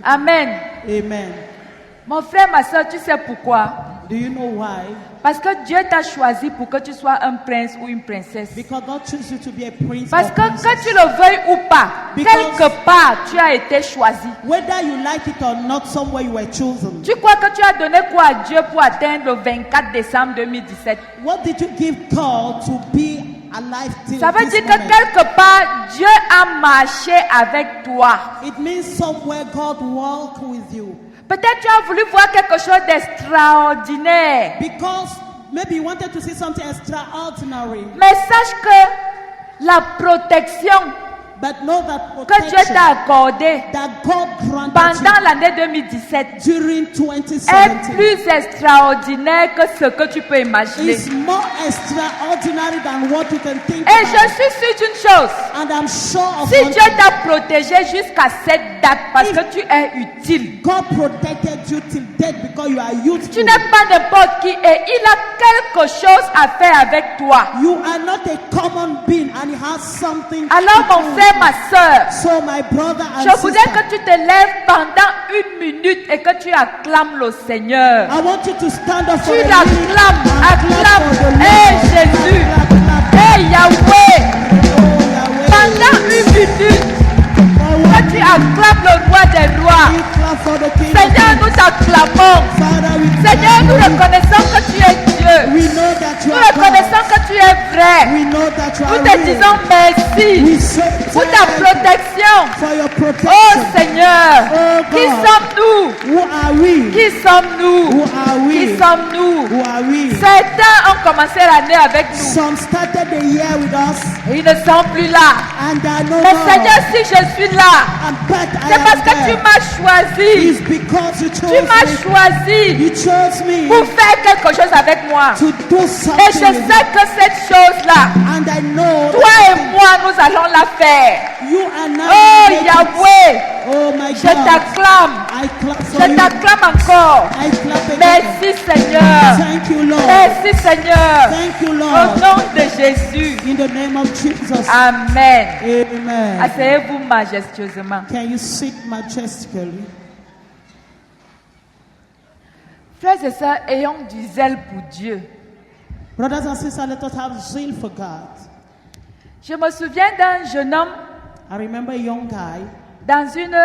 Amen. Amen. Mon frère, ma soeur, tu sais pourquoi? Do you know why? Parce que Dieu t'a choisi pour que tu sois un prince ou une princesse. Because God chose you to be a prince Parce or que princess. que tu le veuilles ou pas, Because- quelque part, tu as été choisi. Whether you like it or not, somewhere you were chosen. Tu crois que tu as donné quoi à Dieu pour atteindre le 24 décembre 2017? What did you give God to be alive till Ça veut this dire que moment? quelque part, Dieu a marché avec toi. It means somewhere God walked with you. Peut-être tu as voulu voir quelque chose d'extraordinaire. Because maybe you wanted to see something extraordinary. Mais sache que la protection But know that que Dieu protection t'a accordée that God granted pendant l'année 2017 you during est 2017 plus extraordinaire que ce que tu peux imaginer. is more extraordinary than what you can think Et je about. suis sûre d'une chose. And I'm sure of Si one Dieu thing. t'a protégé jusqu'à cette date parce que tu es utile, God protected you till death because you are tu youthful. n'es pas n'importe qui et il a quelque chose à faire avec toi. You are not a common being and he has something Alors to mon do with frère, you. ma soeur, So my brother and je voudrais sister, que tu te lèves pendant 1 minute et que tu acclames le Seigneur. I want you to stand up for Tu a minute l'acclames, and clap acclame. for the Lord. Hey Jésus, Clap, clap, clap. hey Yahweh, Oh, Yahweh. pendant 1 minute, que tu acclames le roi des rois. We clap for the King of Seigneur, Kings. nous t'acclamons. Father, we Seigneur, nous clap for you. reconnaissons que tu es Dieu. We know that you Nous are reconnaissons God. que tu es vrai. We know that you Nous are te real. disons We merci say pour ta thank you protection. for your Oh protection. Seigneur, Oh qui God. sommes-nous? Who are we? Qui sommes-nous? Who are Qui we? sommes-nous? Who are we? Certains ont commencé l'année avec nous. Some started the year with us Et ils ne sont plus là. and are no Mais more. Seigneur, si je suis là, And but I c'est parce am que tu there. m'as choisi. It's because you Tu chose m'as me. choisi You chose me pour faire quelque chose avec moi. to do Et something je with sais que cette chose-là, you. And I know toi et moi, nous allons la faire. you are not Oh making- Yahweh, Oh my je God. t'acclame. I clap for Je you. t'acclame encore. I clap again. Merci Seigneur. Thank you, Lord. Merci Seigneur. Thank you, Au Lord. nom de Jésus. In the name of Jesus. Amen. Amen. Asseyez-vous majestueusement. Can you sit majestically? Frères et sœurs, ayons du zèle pour Dieu. Brothers and sisters, let us have zeal for God. Je me souviens d'un jeune homme I remember a young guy dans une...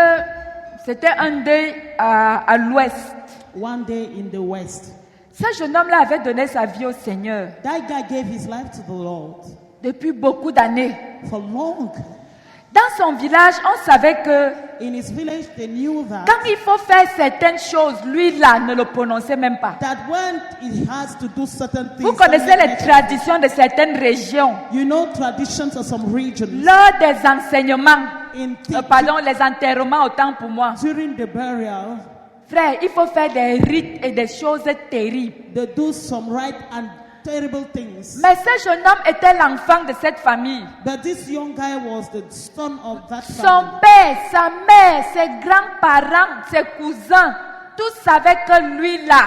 C'était un deuil à l'ouest. one day in the West. Ce jeune homme-là avait donné sa vie au Seigneur That guy gave his life to the Lord depuis beaucoup d'années. for long. Dans son village, on savait que In his village, they knew that quand il faut faire certaines choses, lui là ne le prononçait même pas. that when he has to do certain things, Vous connaissez les traditions de certaines régions. you know traditions of some regions. Lors des enseignements, In pardon, les enterrements autant pour moi. during the burial, Frère, il faut faire des rites et des choses terribles. they do some right and terrible things. Mais ce jeune homme était l'enfant de cette famille. But this young guy was the son of that Son family. père, sa mère, ses grands-parents, ses cousins, tous savaient que lui là,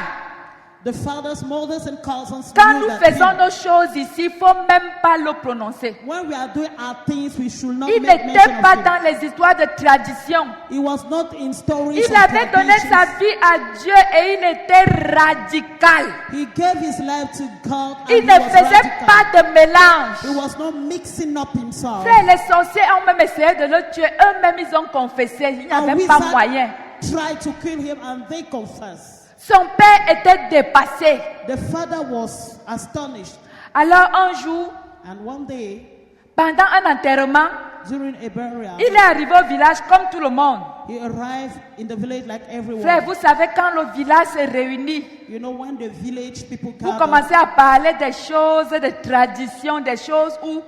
The fathers, mothers, and cousins quand knew nous that faisons him. nos choses ici, il ne faut même pas le prononcer. When we are doing our things, we should not Il make n'était mention pas of him. dans les histoires de tradition. He was not in stories Il of avait donné traditions. sa vie à Dieu et il était radical. He gave his life to God and Il he ne was faisait radical. pas de mélange. He was not mixing up himself. Frère, les sorciers ont même essayé de le tuer. Eux-mêmes, ils ont confessé. Il n'y A avait pas wizard moyen. tried to kill him and they confessed. Son père était dépassé. The father was astonished. Alors un jour, And one day, pendant un enterrement, during a burial, il est arrivé au village comme tout le monde. he arrived in the village like everyone. Frère, vous savez, quand le village se réunit, You know, when the village people vous gather, commencez à parler des choses, des traditions, des choses où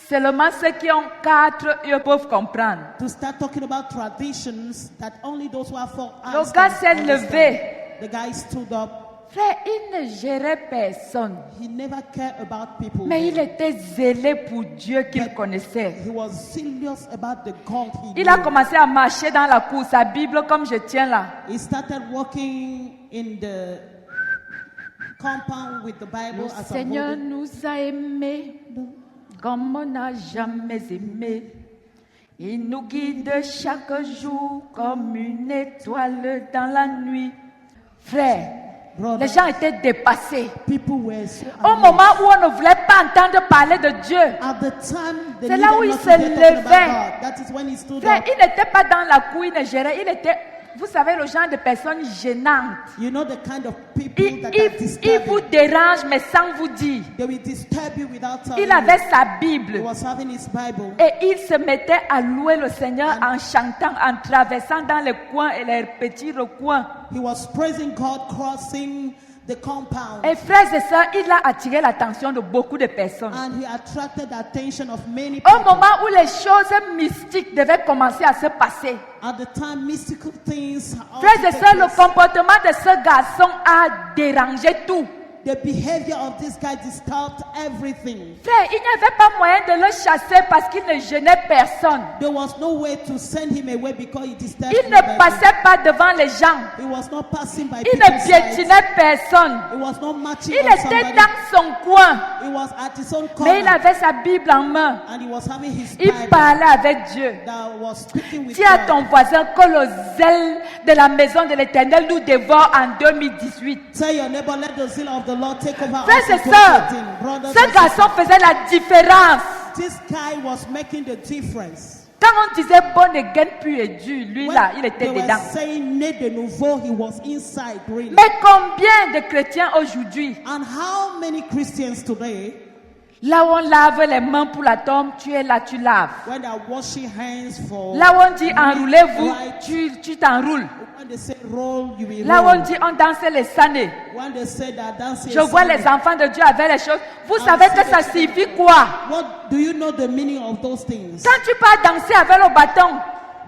seulement ceux qui ont 4 yeux peuvent comprendre. to start talking about traditions that only those who have 4 eyes Le gars can s'est understand. levé. The guy stood up. Frère, il ne gérait personne. He never cared about people. Mais il était zélé pour Dieu qu'il But connaissait. He was serious about the God he Il a knew. commencé à marcher dans la cour, sa Bible comme je tiens là. He started walking in the compound with the Bible Le as a Seigneur holding. nous a aimés comme on n'a jamais aimé. Il nous guide chaque jour comme une étoile dans la nuit. Frère, les gens étaient dépassés. People were so Au amazed. moment où on ne voulait pas entendre parler de Dieu, At the time, they c'est là où needed il not se to hear talking about levait. God. That is when he stood frère, up. il n'était pas dans la cour, il ne gérait, il était, vous savez, le genre de personnes gênantes. You know the kind of people Il, that il- are il vous disturbing. dérange, mais sans vous dire. They will disturb you without telling Il avait you. sa He Bible was having his Bible. et il se mettait à louer le Seigneur en chantant, en traversant dans les coins et les petits recoins. He was praising God, crossing the compound. Et frères et sœurs, il a attiré l'attention de beaucoup de personnes. And he attracted the attention of many Au people. moment où les choses mystiques devaient commencer à se passer, At the time, mystical things are frères et also sœurs, le taking place. comportement de ce garçon a dérangé tout. The behavior of this guy disturbed everything. Frère, il n'y avait pas moyen de le chasser parce qu'il ne gênait personne. There was no way to send him away because he disturbed Il ne nobody. passait pas devant les gens. He was not passing by Il ne people's sides. piétinait personne. He was not matching Il on était somebody. dans son coin, He was at his own mais il corner. avait sa Bible en main. And he was having his Il Bible parlait avec Dieu. that was speaking with Dis à God. ton voisin que le zèle de la maison de l'Éternel nous dévore en 2018. Tell your neighbor, let the zeal of the Lord take over Frères us in et sœurs, 2018. Brothers ce and garçon faisait la différence. sisters, this guy was making the difference. Quand on disait bonne et gaine pur et dur, lui là, il était they were dedans. saying né de nouveau, he was inside really. Mais combien de chrétiens aujourd'hui, And how many Christians today, là où on lave les mains pour la tombe, tu es là, tu laves. when they are washing hands for, Là où on dit enroulez-vous, Right. tu t'enroules. when they say roll, you will Là où roll. on dit on dansait les sanés. When they say that dancing, Je vois les enfants de Dieu avec les choses. Vous savez que ça signifie quoi? what do you know the meaning of those things? Quand tu pars danser avec le bâton,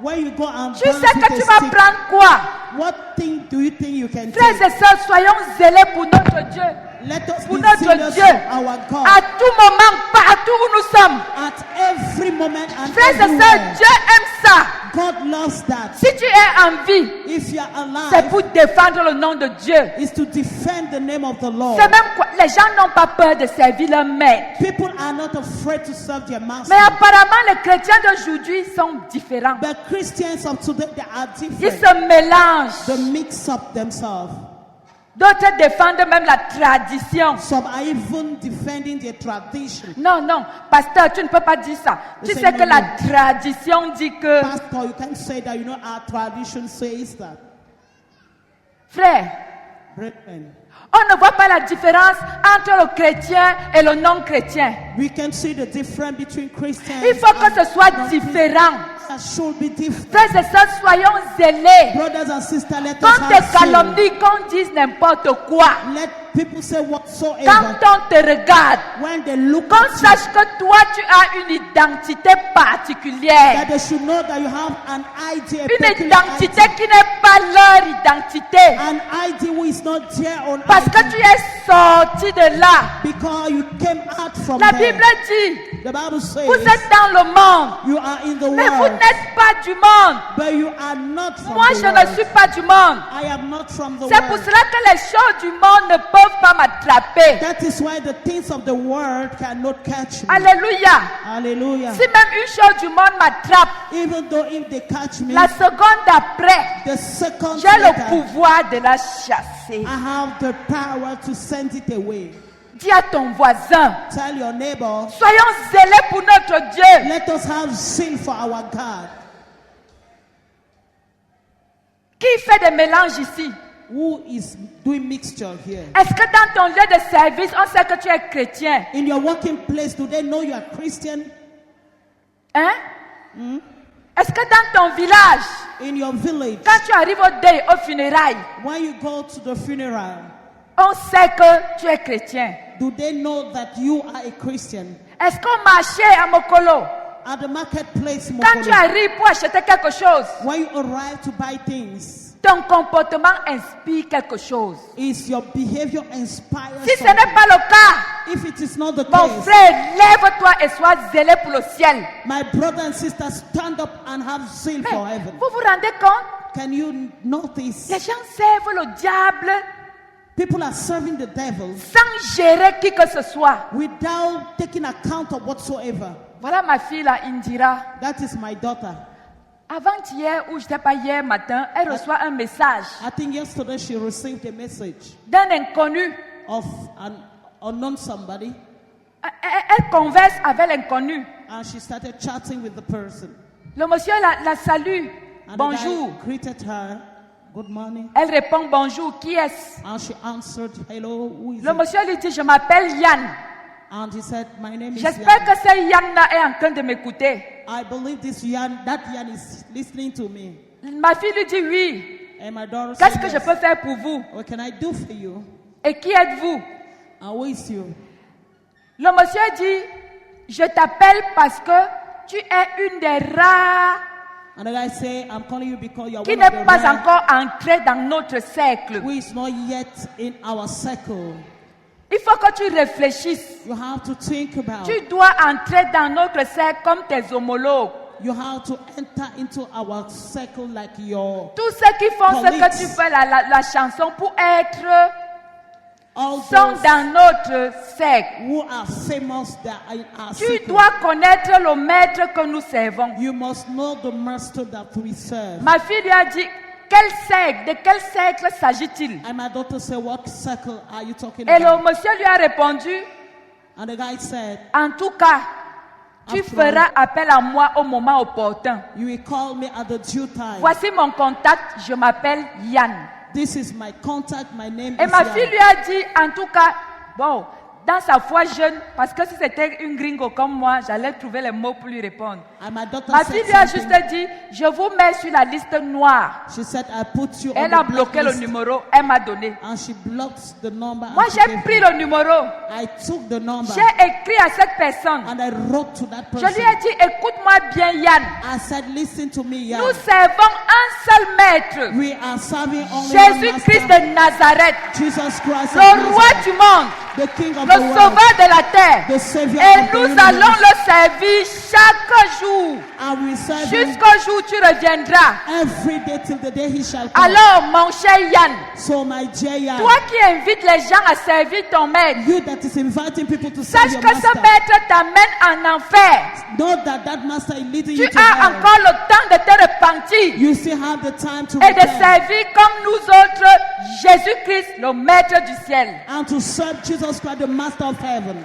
When you go and tu dance sais with que a tu vas stick, prendre quoi? what thing do you think you can Frères take? et sœurs, soyons zélés pour notre Dieu. Let us Pour be notre serious Dieu. for our God. À tout moment, partout où nous sommes. At every moment and Frères et sœurs, everywhere. Dieu aime ça. God loves that. Si tu es en vie, If you are c'est alive, pour défendre le nom de Dieu. is to defend the name of the Lord. C'est même quoi? Les gens n'ont pas peur de servir leur maître. People are not afraid to serve their master. Mais apparemment, les chrétiens d'aujourd'hui sont différents. But Christians of today, they are Ils different. se mélangent. They mix up themselves. D'autres défendent même la tradition. Some are even defending their tradition. Non, non, pasteur, tu ne peux pas dire ça. Tu They sais say que no, la no. tradition dit que, Pastor, you can't say that. You know, our tradition says that. frère, Brethren, on ne voit pas la différence entre le chrétien et le non-chrétien. we can see the difference between Christians. Il faut que and ce soit non-Christians. différent. That should be different. Frères et sœurs, soyons zélés. Brothers and sisters, let us Qu'on te have zeal. calomnie, qu'on dise n'importe quoi. Let people say whatsoever. Quand on te regarde, When they look qu'on at you, sache que toi, tu as une identité particulière. that they should know that you have an ID, a Une peculiar identité ID, qui n'est pas leur identité. an ID who is not their own Parce que ID, tu es sorti de là. because you came out from La there. Bible dit, The Bible says vous êtes dans le monde, you are in the mais vous world, n'êtes pas du monde. but you are not from Moi, the je world. ne suis pas du monde. I am not from the C'est pour world. cela que les choses du monde ne peuvent pas m'attraper. That is why the things of the world cannot catch me. Alléluia. Hallelujah. Si même une chose du monde m'attrape, Even though if they catch me, la seconde d'après, the second j'ai le later, pouvoir de la chasser. I have the power to send it away. Dis à ton voisin, Tell your neighbor, soyons zélés pour notre Dieu. let us have zeal for our God. Qui fait des mélanges ici? Who is doing mixture here? Est-ce que dans ton lieu de service, on sait que tu es chrétien? In your working place, do they know you are Christian? Hein? Est-ce que dans ton village, In your village, quand tu arrives au deuil, aux funérailles, when you go to the funeral, on sait que tu es chrétien? do they know that you are a Christian? Est-ce qu'au marché à Mokolo, At the marketplace, quand tu Mokolo, arrives pour acheter quelque chose, when you arrive to buy things, ton comportement inspire quelque chose? is your behavior inspired? Si ce n'est pas le cas, If it is not the mon case, frère, lève-toi et sois zélé pour le ciel. my brother and sister, stand up and have zeal Mais for heaven. vous vous rendez compte? Can you notice Les gens servent le diable people are serving the devil sans gérer qui que ce soit. without taking account of whatsoever? Voilà ma fille là, Indira. That is my daughter. Avant-hier, ou je ne sais pas, hier matin, elle reçoit un message I think yesterday she received a message d'un inconnu. of an unknown somebody, Elle converse avec l'inconnu. and she started chatting with the person. Le monsieur la salue. And Bonjour. the guy greeted her. Good morning. Elle répond bonjour. Qui est-ce? And she answered, hello, who is Le it? monsieur lui dit, je m'appelle Yann. And he said, my name is J'espère Yan. que ce Yann-là est en train de m'écouter. I believe this Yan, that Yan is listening to me. Ma fille lui dit oui. And my daughter Qu'est-ce said, que je yes. peux faire pour vous? What can I do for you? Et qui êtes-vous? And who is you? Le monsieur dit, je t'appelle parce que tu es une des rares And the guy say, I'm calling you because you are qui one of n'est the pas rare encore entrée dans notre cercle. who is not yet in our circle. Il faut que tu réfléchisses. You have to think about. Tu dois entrer dans notre cercle comme tes homologues. You have to enter into our circle like your Tous ceux qui font ce que Colleagues. tu fais la chanson pour être all sont those dans notre cercle. who are famous that are in our Tu circle. dois connaître le maître que nous servons. You must know the master that we serve. Ma fille lui a dit, quel cercle, de quel cercle s'agit-il? And my daughter said, what circle are you talking Et le about? monsieur lui a répondu, And the guy said, en tout cas, tu After feras appel à moi au moment opportun. you will call me at the due time. Voici mon contact, je m'appelle Yann. This is my contact, my name Et is ma Yan. fille lui a dit, en tout cas, bon, dans sa foi jeune, parce que si c'était une gringo comme moi, j'allais trouver les mots pour lui répondre. And my daughter Ma said fille lui a something. juste dit, je vous mets sur la liste noire. She said, I put you Elle on a the bloqué le blacklist. numéro, elle m'a donné. And she blocked the number. Moi, and she j'ai gave pris me. le numéro. I took the number J'ai écrit à cette personne. and I wrote to that Je person. lui ai dit, écoute-moi bien, Yann. I said, listen to me, Yan. Nous servons un seul maître. We are serving only one Jésus-Christ master, de Nazareth. Jesus Christ, of Le roi Nazareth, du monde. the King of Le the world, sauveur de la terre. the Savior Et of the nous universe. allons le servir chaque jour. And we serve him Jusqu'au jour où tu reviendras. every day till the day he shall come. Alors, mon cher Yann, So my dear Yan, toi qui invites les gens à servir ton maître, you that is inviting people to serve sache your que ce master, maître t'amène en enfer. know that that master is leading Tu you to as hell. encore le temps de te repentir You still have the time to et de repent servir comme nous autres Jésus-Christ, le maître du ciel. and to serve Jesus Christ, the master of heaven.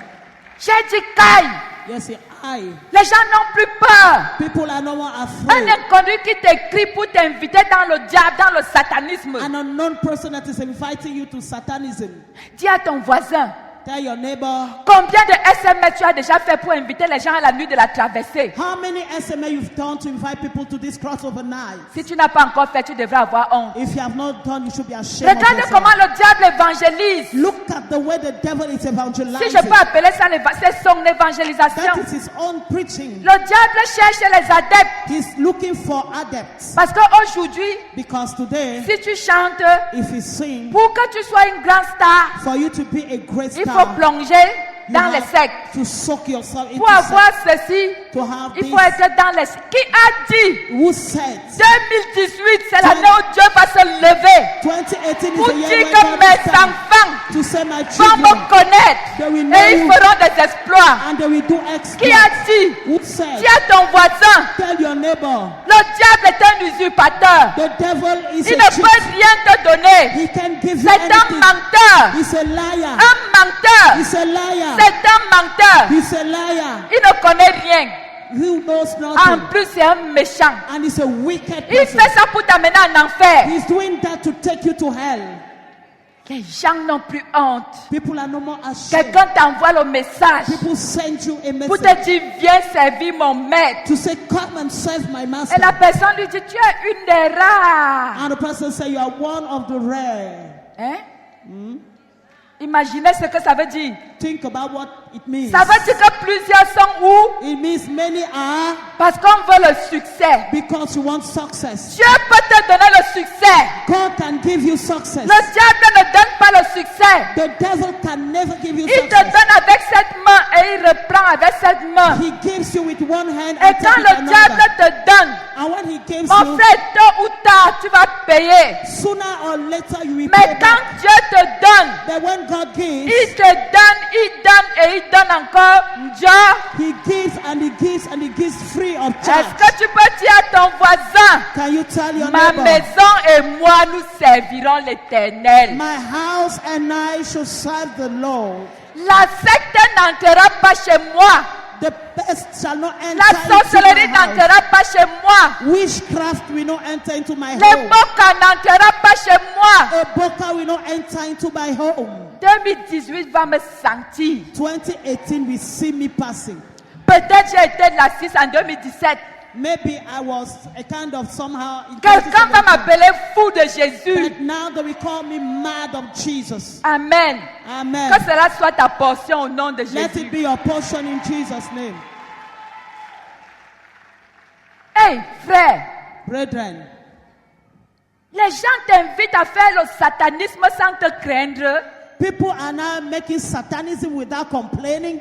J'ai dit Kai, Yes, I. les gens n'ont plus peur. People are no more Un afraid. inconnu qui t'écrit pour t'inviter dans le diable, dans le satanisme. An unknown person that is inviting you to Satanism. Dis à ton voisin, Tell your neighbor, combien de SMS tu as déjà fait pour inviter les gens à la nuit de la traversée? how many SMA you've done to invite people to this crossover night? Si tu n'as pas encore fait, tu devrais avoir honte. If you have not done, you should be ashamed of Regarde yourself. comment le diable évangélise. Look at the way the devil is Si evangelizing. je peux appeler ça, c'est son évangélisation. That is his own preaching. Le diable cherche les adeptes. He's looking for adepts. Parce qu'aujourd'hui, Because today, si tu chantes, if you sing, pour que tu sois une grande star, for you to be a great il faut star, plonger you dans les have sectes. to soak yourself into Pour avoir sex. ceci, To have il this. faut être dans les... Qui a dit Who said 2018, c'est l'année où Dieu va se lever 2018 pour is the year dire where que God mes will stand enfants to say my vont children me connaître they will know et ils you feront des exploits. and they will do Qui a exploits. dit Who said? Dis à ton voisin, Tell your neighbor le diable est un usurpateur. the devil is Il a ne cheat. peut rien te donner. He can give you C'est un anything. menteur. He's a liar. Un menteur. He's a liar. C'est un menteur. He's a liar. Il ne connaît rien. Who knows En nothing. plus, c'est un méchant. And he's a wicked Il person. fait ça pour t'amener en enfer. He's doing that to take you to hell. Les gens n'ont plus honte. People are no more ashamed. Quelqu'un t'envoie le message People send you a pour te message dire, viens servir mon maître. to say, come and serve my Et master. la personne lui dit, tu es une des rares. And the person say, you are one of the rare. Hein? Imaginez ce que ça veut dire. Think about what it means. Ça veut dire que plusieurs sont où? It means many are Parce qu'on veut le succès. because you want success. Dieu peut te donner le succès. God can give you success. Le diable ne donne pas le succès. The devil can never give you Il te success. donne avec cette main et il reprend avec cette main. He gives you with one hand Et and quand take with le diable another. te donne, And when he gives mon you, frère, tôt ou tard, tu vas payer. sooner or later you will Mais pay quand back. Dieu te donne, But when God gives, il te donne et il donne encore Dieu. He gives and he gives and he gives free of Est-ce charge. que tu peux dire à ton voisin, Can you tell your ma neighbor, maison et moi nous servirons l'Éternel? my house and I shall serve the Lord. La secte n'entrera pas chez moi. The pest shall not enter La into sorcellerie my house. n'entrera pas chez moi. Witchcraft will not enter into my Les home. boca n'entrera pas chez moi. A boca will not enter into my home. 2018 va me sentir. 2018 will see me passing. Peut-être j'ai été de la 6 en 2017. Maybe I was a kind of somehow in Quelqu'un va 2017, m'appeler fou de Jésus. but now they will call me mad of Jesus. Amen. Amen. Que cela soit ta portion au nom de Let it Jésus. be your portion in Jesus' name. Hey, frère, Brethren, les gens t'invitent à faire le satanisme sans te craindre. people are now making satanism without complaining.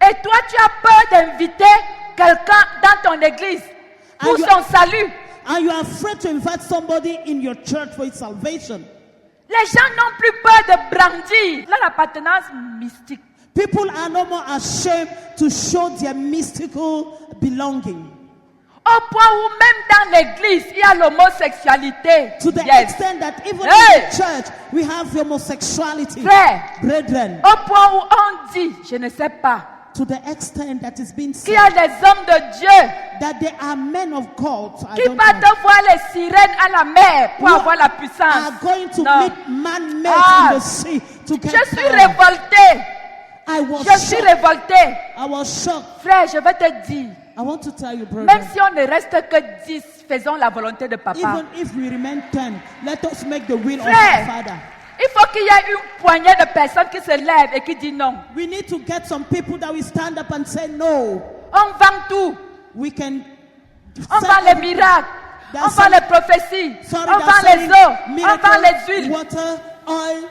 Et toi, tu as peur d'inviter quelqu'un dans ton église pour And you- son salut. And you are afraid to invite somebody in your church for its salvation. Les gens n'ont plus peur de brandir leur appartenance mystique. People are no more ashamed to show their mystical belonging. Au point où même dans l'église, il y a l'homosexualité. To the Yes. extent that even Hey! in the church, we have homosexuality. Frère, Brethren, au point où on dit, je ne sais pas, to the extent that it's been qu'il y said a des hommes de Dieu that there are men of God, I qui don't partent know, voir les sirènes à la mer pour who avoir la are puissance. going to Non. meet man-made Ah. in the sea to get Je suis power. révolté. I was Je suis shocked. révolté. I was shocked. Frère, je vais te dire, I want to tell you, même brethren, si on ne reste que 10, faisons la volonté de papa. even if we remain 10, let us make the will of Frère. our Father. Il faut qu'il y ait une poignée de personnes qui se lèvent et qui disent non. We need to get some people that will stand up and say no. On vend tout. We can On sell vend les everything. miracles. That's On vend les prophéties. Sorry, On that's vend les selling eaux. On miracle, vend les huiles. water, oil,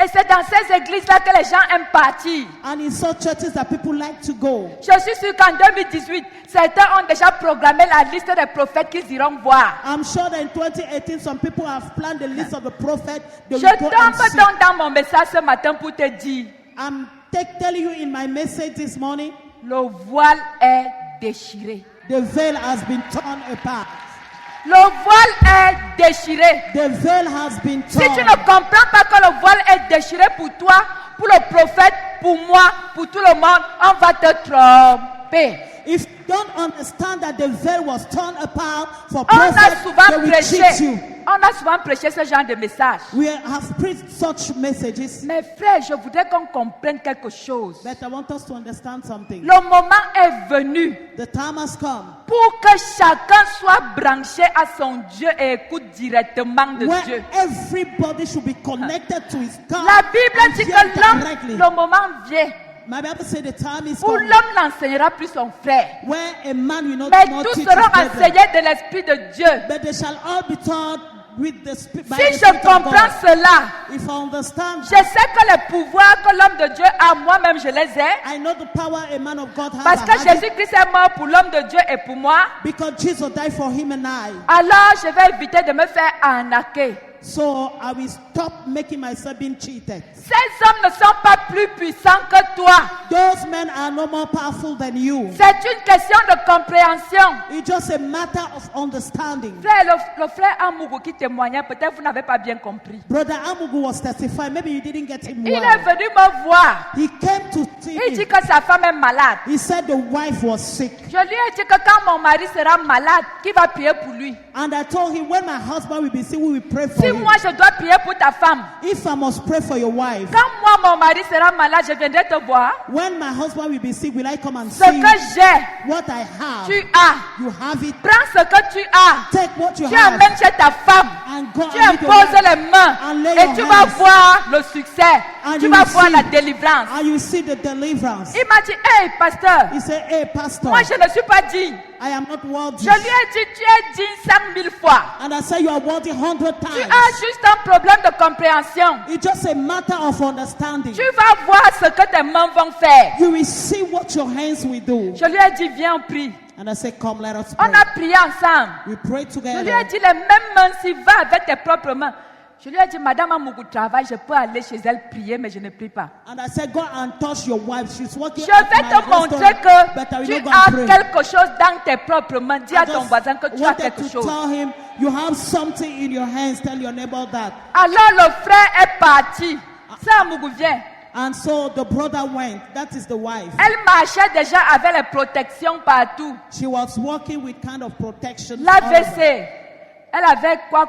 Et c'est dans ces églises-là que les gens aiment partir. and in such churches that people like to go. Je suis sûr qu'en 2018, certains ont déjà programmé la liste des prophètes qu'ils iront voir. I'm sure that in 2018, some people have planned the list of the prophet. They Je will go and tombe see. donc dans mon message ce matin pour te dire, I'm telling you in my message this morning, le voile est déchiré. the veil has been torn apart. Le voile est déchiré. The veil has been Si tu torn. ne comprends pas que le voile est déchiré pour toi, pour le prophète, pour moi, pour tout le monde, on va te tromper. If you don't understand that the veil was torn apart for On a prophet, they souvent will cheat prêché, you. on a souvent prêché ce genre de message. We have preached such messages, Mais frère, je voudrais qu'on comprenne quelque chose. but I want us to understand something. Le moment est venu The time has come pour que chacun soit branché à son Dieu et écoute directement de where Dieu. everybody should be connected to his God. La Bible and dit hear que l'homme, directly. le moment vient My Bible says the time is où coming l'homme n'enseignera plus son frère. where a man will not Mais more tous teach seront his brethren, enseignés de l'Esprit de Dieu. but they shall all be taught with the Spirit. by Si the je Spirit of comprends God. cela, If I understand, je sais que les pouvoirs que l'homme de Dieu a, moi-même je les ai. I know the power a man of God has. Parce I que have it, Jésus-Christ est mort pour l'homme de Dieu et pour moi. because Jesus died for him and I. Alors je vais éviter de me faire arnaquer. So I will stop making myself being cheated. Ces hommes ne sont pas plus puissants que toi. Those men are no more powerful than you. C'est une question de compréhension. It's just a matter of understanding. Frère, le frère Amougou qui témoignait, peut-être vous n'avez pas bien compris. Brother Amugu was testifying. Maybe you didn't get him Il est well. venu me voir. He came to see Il dit me. que sa femme est malade. He said the wife was sick. Je lui ai dit que quand mon mari sera malade, qui va prier pour lui? And I told him, when my husband will be sick, we will pray for Si him. moi je dois prier pour ta femme, If I must pray for your wife, quand moi mon mari sera malade, je viendrai te voir. when my husband will be sick, will I come and Ce see you? que j'ai, What I have? tu as. You have it. Prends ce que tu as. Take what you Tu have amènes chez ta femme. and go Tu and meet your imposes wife, les mains. and lay Et your tu vas hands. voir le succès. And Tu you vas will voir see. la délivrance. and you see the deliverance. Il m'a dit, hey pasteur, He said, hey, pastor, moi je ne suis pas digne. I am not worthy. Je lui ai dit, tu es digne 5000 fois. And I say you are worthy 100 Tu times. as juste un problème de compréhension. It's just a matter of understanding. Tu vas voir ce que tes mains vont faire. You will see what your hands will do. Je lui ai dit, viens, on prie. And I say, come, let us On pray. a prié ensemble. We pray Je lui ai together. dit, les mêmes mains, si va avec tes propres mains. Je lui ai dit, Madame Amougou travaille, je peux aller chez elle prier, mais je ne prie pas. And I said, go and touch your wife. She's working Je at vais my te montrer restaurant, but I que will tu not go as and pray. quelque chose dans tes propres mains. Dis à I ton just voisin que tu as wanted quelque to chose. tell him, you have something in your hands. Tell your neighbor that. Alors le frère est parti. Ça, Amougou vient. And so the brother went. That is the wife. Elle marchait déjà avec les protections partout. She was working with kind of protection. all over. L'AVC. Elle avait quoi.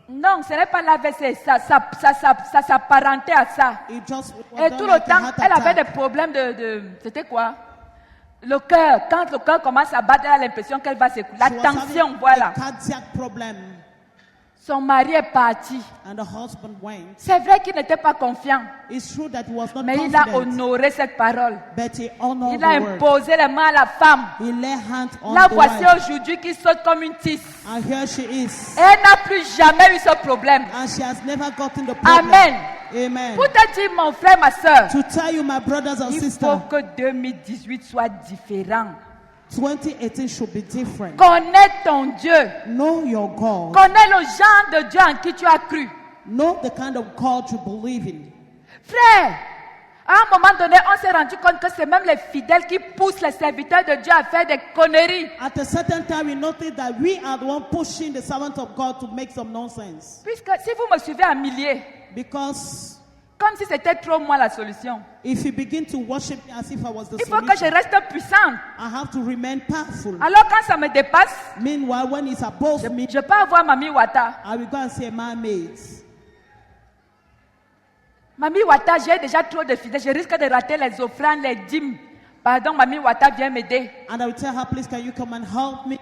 Non, ce n'est pas l'AVC. Ça s'apparentait à ça. It just was Et done tout like le a temps, heart elle avait attack. des problèmes c'était quoi? Le cœur. Quand le cœur commence à battre, elle a l'impression qu'elle va s'écouler. La She was tension, having voilà. a cardiac problem. Son mari est parti. And the husband went. C'est vrai qu'il n'était pas confiant, It's true that he was not mais il a confident, honoré cette parole. but he honored Il a the word. imposé les mains à la femme. He lay hands on La the voici wife. aujourd'hui qui saute comme une tisse. And here she is. Et elle n'a plus jamais eu ce problème. And she has never gotten the problem. Amen. Amen. Pour te dire, mon frère, ma soeur, To tell you, my brothers and il sisters, faut que 2018 soit différent. 2018 should be different. Connais ton Dieu. Know your God. Connais le genre de Dieu en qui tu as cru. Know the kind of God you believe in. Frère, à un moment donné, on s'est rendu compte que c'est même les fidèles qui poussent les serviteurs de Dieu à faire des conneries. At a certain time, we noticed that we are the one pushing the servant of God to make some nonsense. Puisque si vous me suivez à milliers, Because comme si c'était trop moi la solution, if you begin to worship me as if I was the il faut que je solution, reste puissante. I have to remain powerful. Alors quand ça me dépasse, Meanwhile, when it's above me, je peux avoir Mami Wata. I will go and say, mermaid. Mami Wata, j'ai déjà trop de fidèles, je risque de rater les offrandes, les dîmes. Pardon, Mami Wata, viens m'aider. And I will tell her, please, can you come and help me?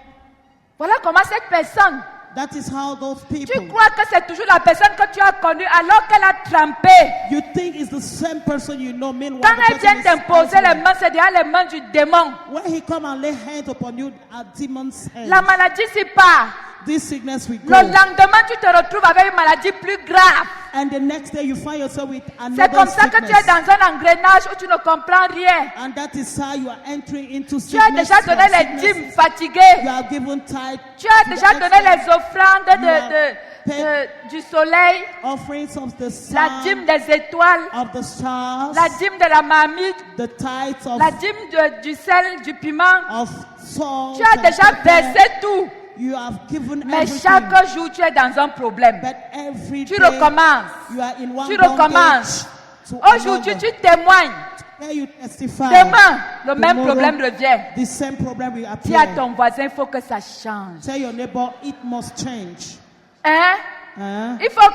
Voilà comment cette personne, That is how those tu people, crois que c'est toujours la personne que tu as connue alors qu'elle a trempé. you think it's the same person you know. Meanwhile, Quand the elle vient person is t'imposer les outside. mains, c'est déjà les mains du démon. When he come and lay hands upon you, a demon's hands. La maladie s'y part. This sickness will Le go. lendemain, tu te retrouves avec une maladie plus grave. And the next day you find yourself with C'est another comme ça que tu es sickness. dans un engrenage où tu ne comprends rien. And that is how you are entering into Tu as sickness. déjà donné les sickness. dîmes fatigués. You are given tithe. Tu as to déjà the donné extent les offrandes paid du soleil, offerings of the la sun, dîme des étoiles, of the stars, la dîme de la marmite, the tithes of, la dîme du sel, du piment. of salt. Tu as and déjà pepper. versé tout. You have given Mais everything. chaque jour, tu es dans un problème. But every Tu day recommences. you are in one Tu bondage recommences. to Aujourd'hui, another. tu témoignes. Here you testify. Demain, le même Tomorrow, problème revient. the same problem will Dis à appear. ton voisin, il faut que ça change. Tell your neighbor, it must change. Hein? Huh? Il faut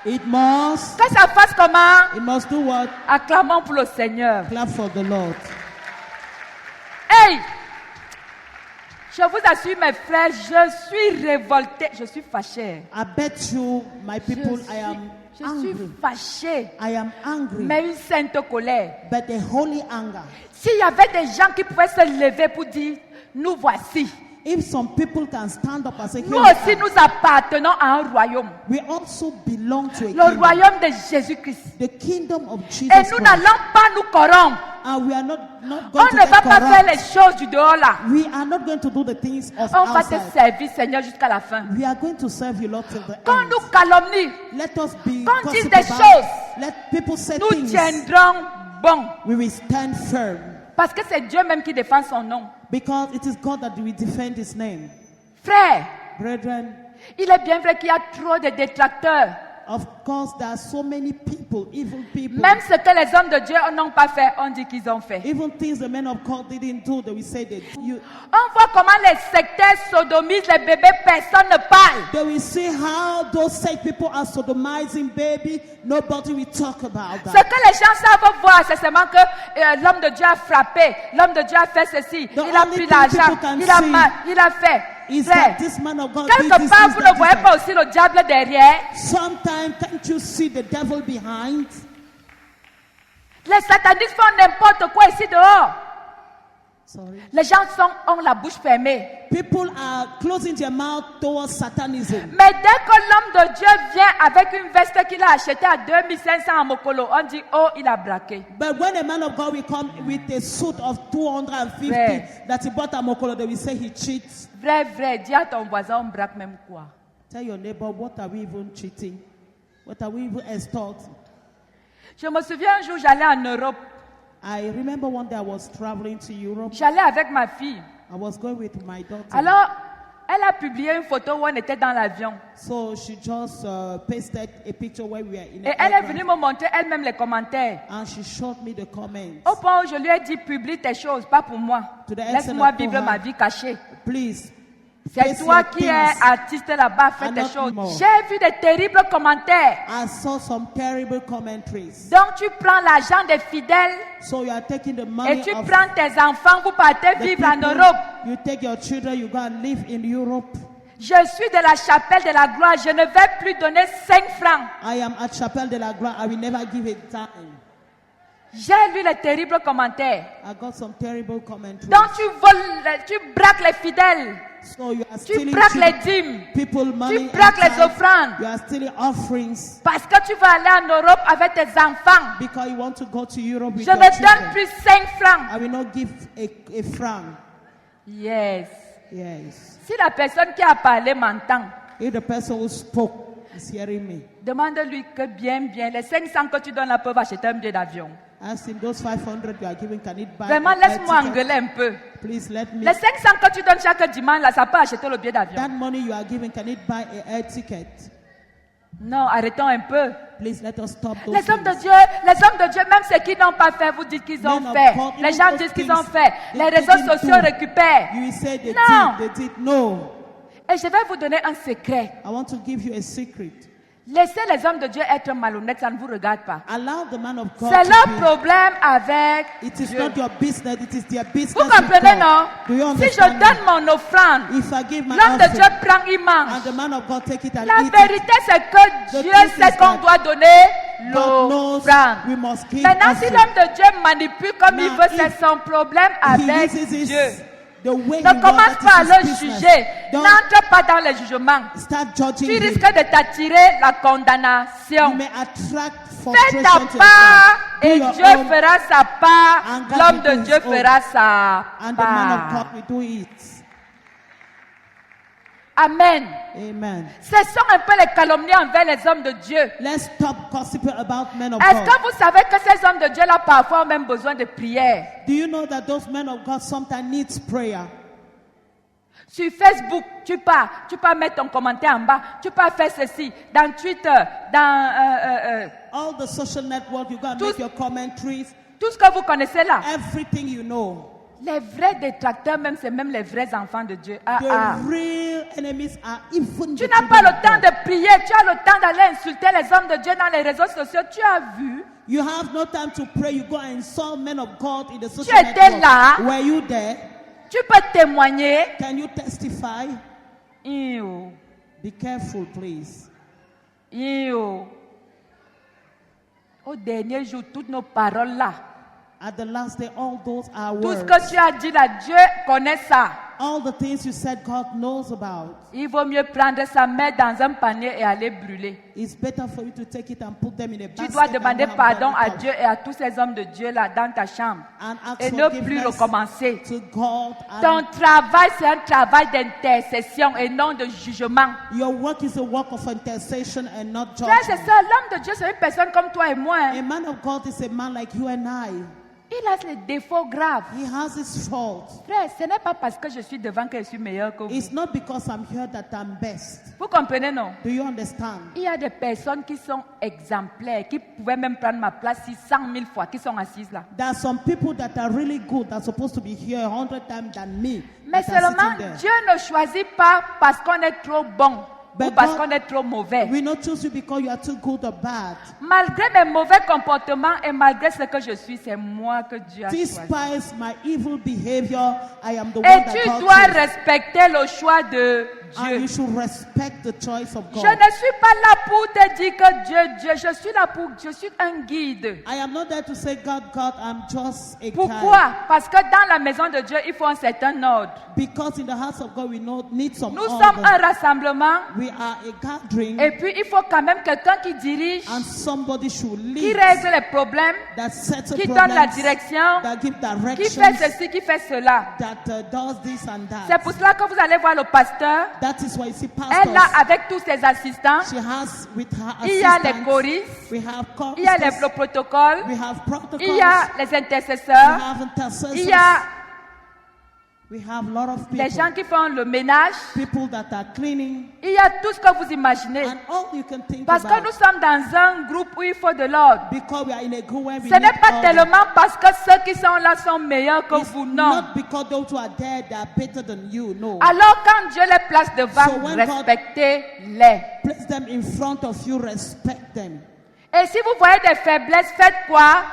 It must. que ça fasse comment? It must do what? Acclamons pour le Seigneur. Clap for the Lord. Hey! Je vous assure, mes frères, je suis révoltée, je suis fâchée. I bet you, my people, Je I am suis angry. fâchée, I am angry. mais une sainte colère. But the holy anger. S'il y avait des gens qui pouvaient se lever pour dire, nous voici. If some people can stand up and say, Nous "Here aussi, nous appartenons à un royaume. we also belong to a Le kingdom, royaume de Jésus-Christ. the kingdom of Jesus Et nous Christ. n'allons pas nous corrompre. And we are not On going to ne get va pas faire corrupt. les choses du dehors là. We are not going to do the things of On va te outside. servir, Seigneur, jusqu'à la fin. We are going to serve you, Lord, till the Quand end. nous calomnions, Let us be Qu'on dise gossip des about. choses. Let people say nous things. tiendrons bon. We will stand firm. Parce que c'est Dieu même qui défend son nom. Because it is God that will defend his name. Frère, Brethren, il est bien vrai qu'il y a trop de détracteurs. of course, there are so many people, evil people. Même ce que les hommes de Dieu n'ont pas fait, on dit qu'ils ont fait. Even things the men of God didn't do, they will say that On voit comment les sectaires sodomisent les bébés, personne ne parle. they will see how those sick people are sodomizing baby. Nobody will talk about Ce that. que les gens savent voir, c'est seulement que l'homme de Dieu a frappé, l'homme de Dieu a fait ceci, The il a only pris thing l'argent, people can il a see mal, il a fait. Is Frère, that this man of God did quelque this, part, this, vous that, ne voyez this, pas that. aussi le diable derrière. Sometimes can't you see the devil behind? Les satanistes font n'importe quoi ici dehors. Sorry. Les gens ont la bouche fermée. People are closing their mouth towards Satanism. Mais dès que l'homme de Dieu vient avec une veste qu'il a achetée à 2500 à Mokolo, on dit, oh, il a braqué. But when a man of God will come with a suit of 250 Vrai. that he bought at Mokolo, they will say he cheats. Vrai, dis à ton voisin, on braque même quoi? Tell your neighbor, what are we even cheating? What are we even extorting? Je me souviens un jour, j'allais en Europe. I remember one day I was traveling to Europe. J'allais avec ma fille. I was going with my daughter. Alors, elle a publié une photo où on était dans l'avion. So she just pasted a picture where we were in Et an elle est venue aircraft, me montrer elle-même les commentaires. and she showed me the comments. Au point où je lui ai dit, publie tes choses, pas pour moi. To the Laisse-moi extent vivre of ma vie cachée. Please, C'est face toi your qui es things. artiste là-bas, fais And tes not choses. more. J'ai vu des terribles commentaires. I saw some terrible commentaries. Donc tu prends l'argent des fidèles So you are taking the money et tu of prends tes enfants, vous partez the vivre en people. Europe. You take your children, you go and live in Europe. Je suis de la chapelle de la gloire, je ne vais plus donner 5 francs. I am at Chapelle de la Gloire. I will never give a dime. J'ai lu les terribles commentaires. I got some terrible commentaries. Donc tu voles, tu braques les fidèles, So you are tu stealing braques les children- dîmes, people money. tu braques and les tithes. offrandes. You are stealing offerings Parce que tu vas aller en Europe avec tes enfants. because you want to go to Europe with Je your ne donne children. plus 5 francs. I will not give a franc. Yes. Yes. Si la personne qui a parlé m'entend, If the person who spoke is hearing me, demande-lui que bien, les 500 que tu donnes là peuvent acheter un billet d'avion. ask him those 500 you are giving, can it buy Vraiment, a laisse-moi ticket? engueuler un peu. Please let me. Les 500 que tu donnes chaque dimanche, là, ça peut acheter le billet d'avion. That money you are giving, can it buy a air ticket? Non, arrêtons un peu. Please let us stop those Les hommes de things. Dieu, même ceux qui n'ont pas fait, vous dites qu'ils ont Men of fait. God, Les even gens those disent qu'ils things ont fait. they Les réseaux didn't sociaux do. récupèrent. You will say they Non. did. No. Et je vais vous donner un secret. I want to give you a secret. Laissez les hommes de Dieu être malhonnêtes, ça ne vous regarde pas. Allow the man of God C'est to leur be. problème avec It is Dieu. not your business, it is their business. Vous with comprenez, God. non? Do you Si je understand? donne mon offrande, If I give my l'homme de Dieu offering prend, il and mange. the man of God take it and La eat it, vérité, c'est que The Dieu truth sait is qu'on that doit donner God knows l'offrande. we must give Maintenant, si offering. l'homme de Dieu manipule comme il Now, veut, c'est if son problème He avec uses his, Dieu. the way he Ne wants, commence that pas à is le his business. juger. Don't N'entre pas dans les jugements. start judging Tu him. risques de t'attirer la You condamnation. may attract Fais ta frustration to part yourself. Do et your Dieu own, fera sa part. and God L'homme will de do Dieu his own. fera sa and the man of part. God will do it. Amen. Amen. Cessons un peu les calomnies envers les hommes de Dieu. Let's stop gossiping about men of Est-ce God. que vous savez que ces hommes de Dieu-là parfois ont même besoin de prière? Do you know that those men of God sometimes needs prayer? Sur Facebook, tu peux mettre ton commentaire en bas, tu peux faire ceci, dans Twitter, dans All the social networks, you go and Tous- make your commentaries, tout ce que vous connaissez là. everything you know. Les vrais détracteurs, même, c'est même les vrais enfants de Dieu. The real enemies are even Tu the n'as pas children le of temps God. de prier, tu as le temps d'aller insulter les hommes de Dieu dans les réseaux sociaux. Tu as vu? You have no time to pray. You go and insult men of God in the social étais network. là. Were you there? Tu peux témoigner. Can you testify? Iou, Be careful, please. iou. Au dernier jour, toutes nos paroles là, At the last day, all those are tout ce words. que tu as dit là, Dieu connaît ça. All the things you said, God knows about. Il vaut mieux prendre ça, mettre dans un panier et aller brûler. It's better for you to take it and put them in a Tu basket. dois and demander go and pardon burn à it up. Dieu et à tous ces hommes de Dieu là dans ta chambre. And ask Et ne plus forgiveness recommencer. to God. Ton And travail, c'est un travail d'intercession et non de jugement. your work is a work of intercession and not Frère, c'est judgment. ça, l'homme de Dieu, c'est une personne comme toi et moi. hein. A man of God is a man like you and I. Il a des défauts graves. He has his faults. Frère, ce n'est pas parce que je suis devant que je suis meilleur que vous. It's not because I'm here that I'm best. Vous comprenez, non? Do you understand? Il y a des personnes qui sont exemplaires, qui pouvaient même prendre ma place 100 000 fois, qui sont assises là. There are some people that are really good, that are supposed to be here 100 times than me. Mais that are seulement, sitting there. Dieu ne choisit pas parce qu'on est trop bon ou But parce God- qu'on est trop mauvais. We not choose you because you are too good or bad. Malgré mes mauvais comportements et malgré ce que je suis, c'est moi que Dieu a choisi. Despite my evil behavior, I am the one Et that tu God dois chose. respecter le choix de And Dieu. you should respect the choice of Je God. ne suis pas là pour te dire que Dieu. Je suis là pour... Je suis un guide. I am not there to say, God, I'm just a guide. Pourquoi? Parce que dans la maison de Dieu, il faut un certain ordre. Because in the house of God, we need some Nous order. sommes un rassemblement. We are a gathering, Et puis, il faut quand même quelqu'un qui dirige, and somebody should qui lead, règle les problèmes, that sets a qui donne problem, la direction, that gives qui fait directions, ceci, qui fait cela. that does this and C'est that. pour cela que vous allez voir le pasteur. That is why you see Elle a pastors. avec tous ses assistants. She has with her Il y a les assistants. choristes. We have Il y a choristers, le protocole. we have protocols. Il y a les We intercesseurs. have intercessors. Il y a We have a lot of les people. gens qui font le ménage. People that are cleaning. Il y a tout ce que vous imaginez. And all you can think Parce que about. nous sommes dans un groupe où il faut de l'ordre. Because we are in a group where we Ce n'est need pas order. tellement parce que ceux qui sont là sont meilleurs que It's vous, non. not because those who are there, they are better than you, no. Alors quand Dieu les place devant, So when God- respectez-les. Place them in front of you, respect them. Et si vous voyez des faiblesses, faites quoi?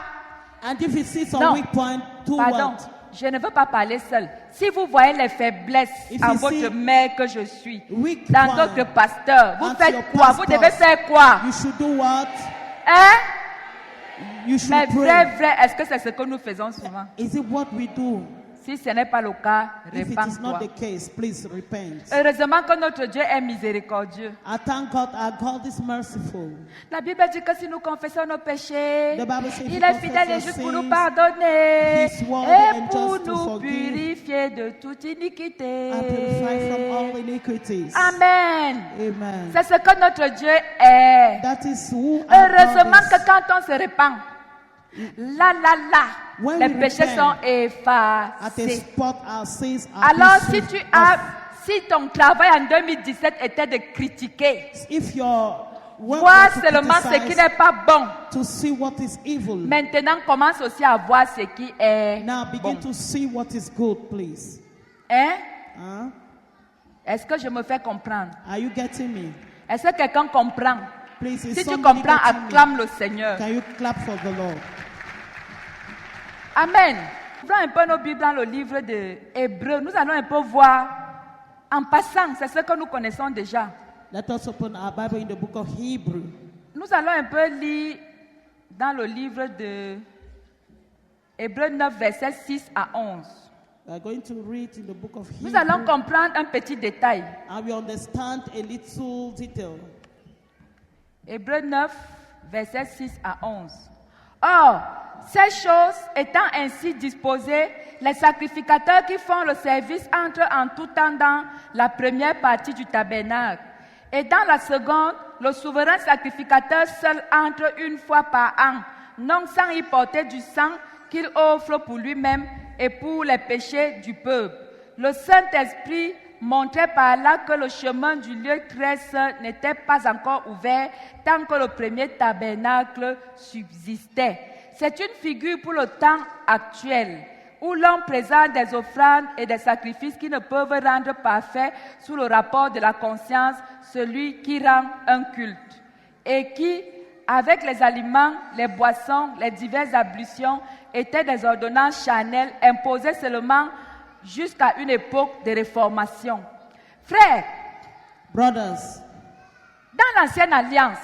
And if you see some Non. weak point, do Pardon, what? je ne veux pas parler seul. Si vous voyez les faiblesses If en you votre see mère que je suis, weak dans point d'autres pasteurs, vous and faites your quoi? Vous pastors, devez faire quoi? You should do what? Hein? You should Mais pray. vrai, est-ce que c'est ce que nous faisons souvent? Is it what we do? Si ce n'est pas le cas, If it is not répands-toi. the case, please repent. Heureusement que notre Dieu est miséricordieux. I thank God our God is merciful. La Bible dit que si nous confessons nos péchés, The Bible says if il we est confess fidèle et our juste pour sins, nous pardonner He's worthy et and pour just to nous forgive purifier de toute iniquité. And purify from all iniquities. Amen. Amen. C'est ce que notre Dieu est. That is who our Heureusement God que is. quand on se répand, là, When les we péchés repent, sont At a effacés. spot, our sins are Alors, si placed tu off. as, si ton travail en 2017 était de critiquer, If your work voir was to seulement ce qui criticize, n'est pas bon, to see what is evil, maintenant commence aussi à voir ce qui est now begin bon. to see what is good, please. Hein? Huh? Est-ce que je me fais comprendre? Are you getting me? Est-ce que quelqu'un comprend? Please, is Si tu somebody comprends, getting me? acclame le Seigneur. Can you clap for the Lord? Amen. Ouvrons un peu nos Bibles dans le livre de Hébreux. Nous allons un peu voir en passant, c'est ce que nous connaissons déjà. Let us open our Bible in the book of Hebrew. Nous allons un peu lire dans le livre de Hébreux 9, versets 6 à 11. We are going to read in the book of Nous allons Hebrew, comprendre un petit détail. and we understand a little detail. Hébreux 9, versets 6 à 11. Or, ces choses étant ainsi disposées, les sacrificateurs qui font le service entrent en tout temps dans la première partie du tabernacle. Et dans la seconde, le souverain sacrificateur seul entre une fois par an, non sans y porter du sang qu'il offre pour lui-même et pour les péchés du peuple. Le Saint-Esprit montrait par là que le chemin du lieu très saint n'était pas encore ouvert tant que le premier tabernacle subsistait. C'est une figure pour le temps actuel, où l'on présente des offrandes et des sacrifices qui ne peuvent rendre parfait sous le rapport de la conscience celui qui rend un culte, et qui, avec les aliments, les boissons, les diverses ablutions, étaient des ordonnances charnelles imposées seulement jusqu'à une époque de réformation. Frères, Brothers, dans l'ancienne alliance,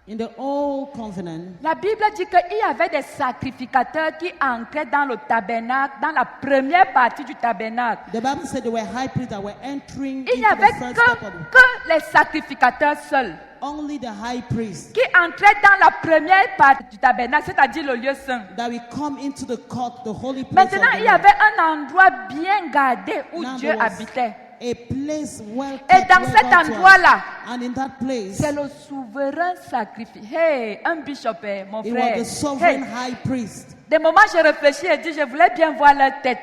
in the old covenant, la Bible dit qu'il y avait des sacrificateurs qui entraient dans le tabernacle, dans la première partie du tabernacle. the Bible said there were high priests that were entering Il n'y into avait the first step of que les sacrificateurs seuls only the high priest qui entraient dans la première partie du tabernacle, c'est-à-dire le lieu saint. that will come into the court, the holy place Maintenant, of the il y Lord. avait un endroit bien gardé où Now Dieu there was habitait. a place well Et kept dans where cet God was. endroit-là, And in that place, c'est le souverain sacrifice. Hey, un bishop, mon it frère. was the sovereign Hey, high priest. des moments, je réfléchis et dis, je voulais bien voir leur tête.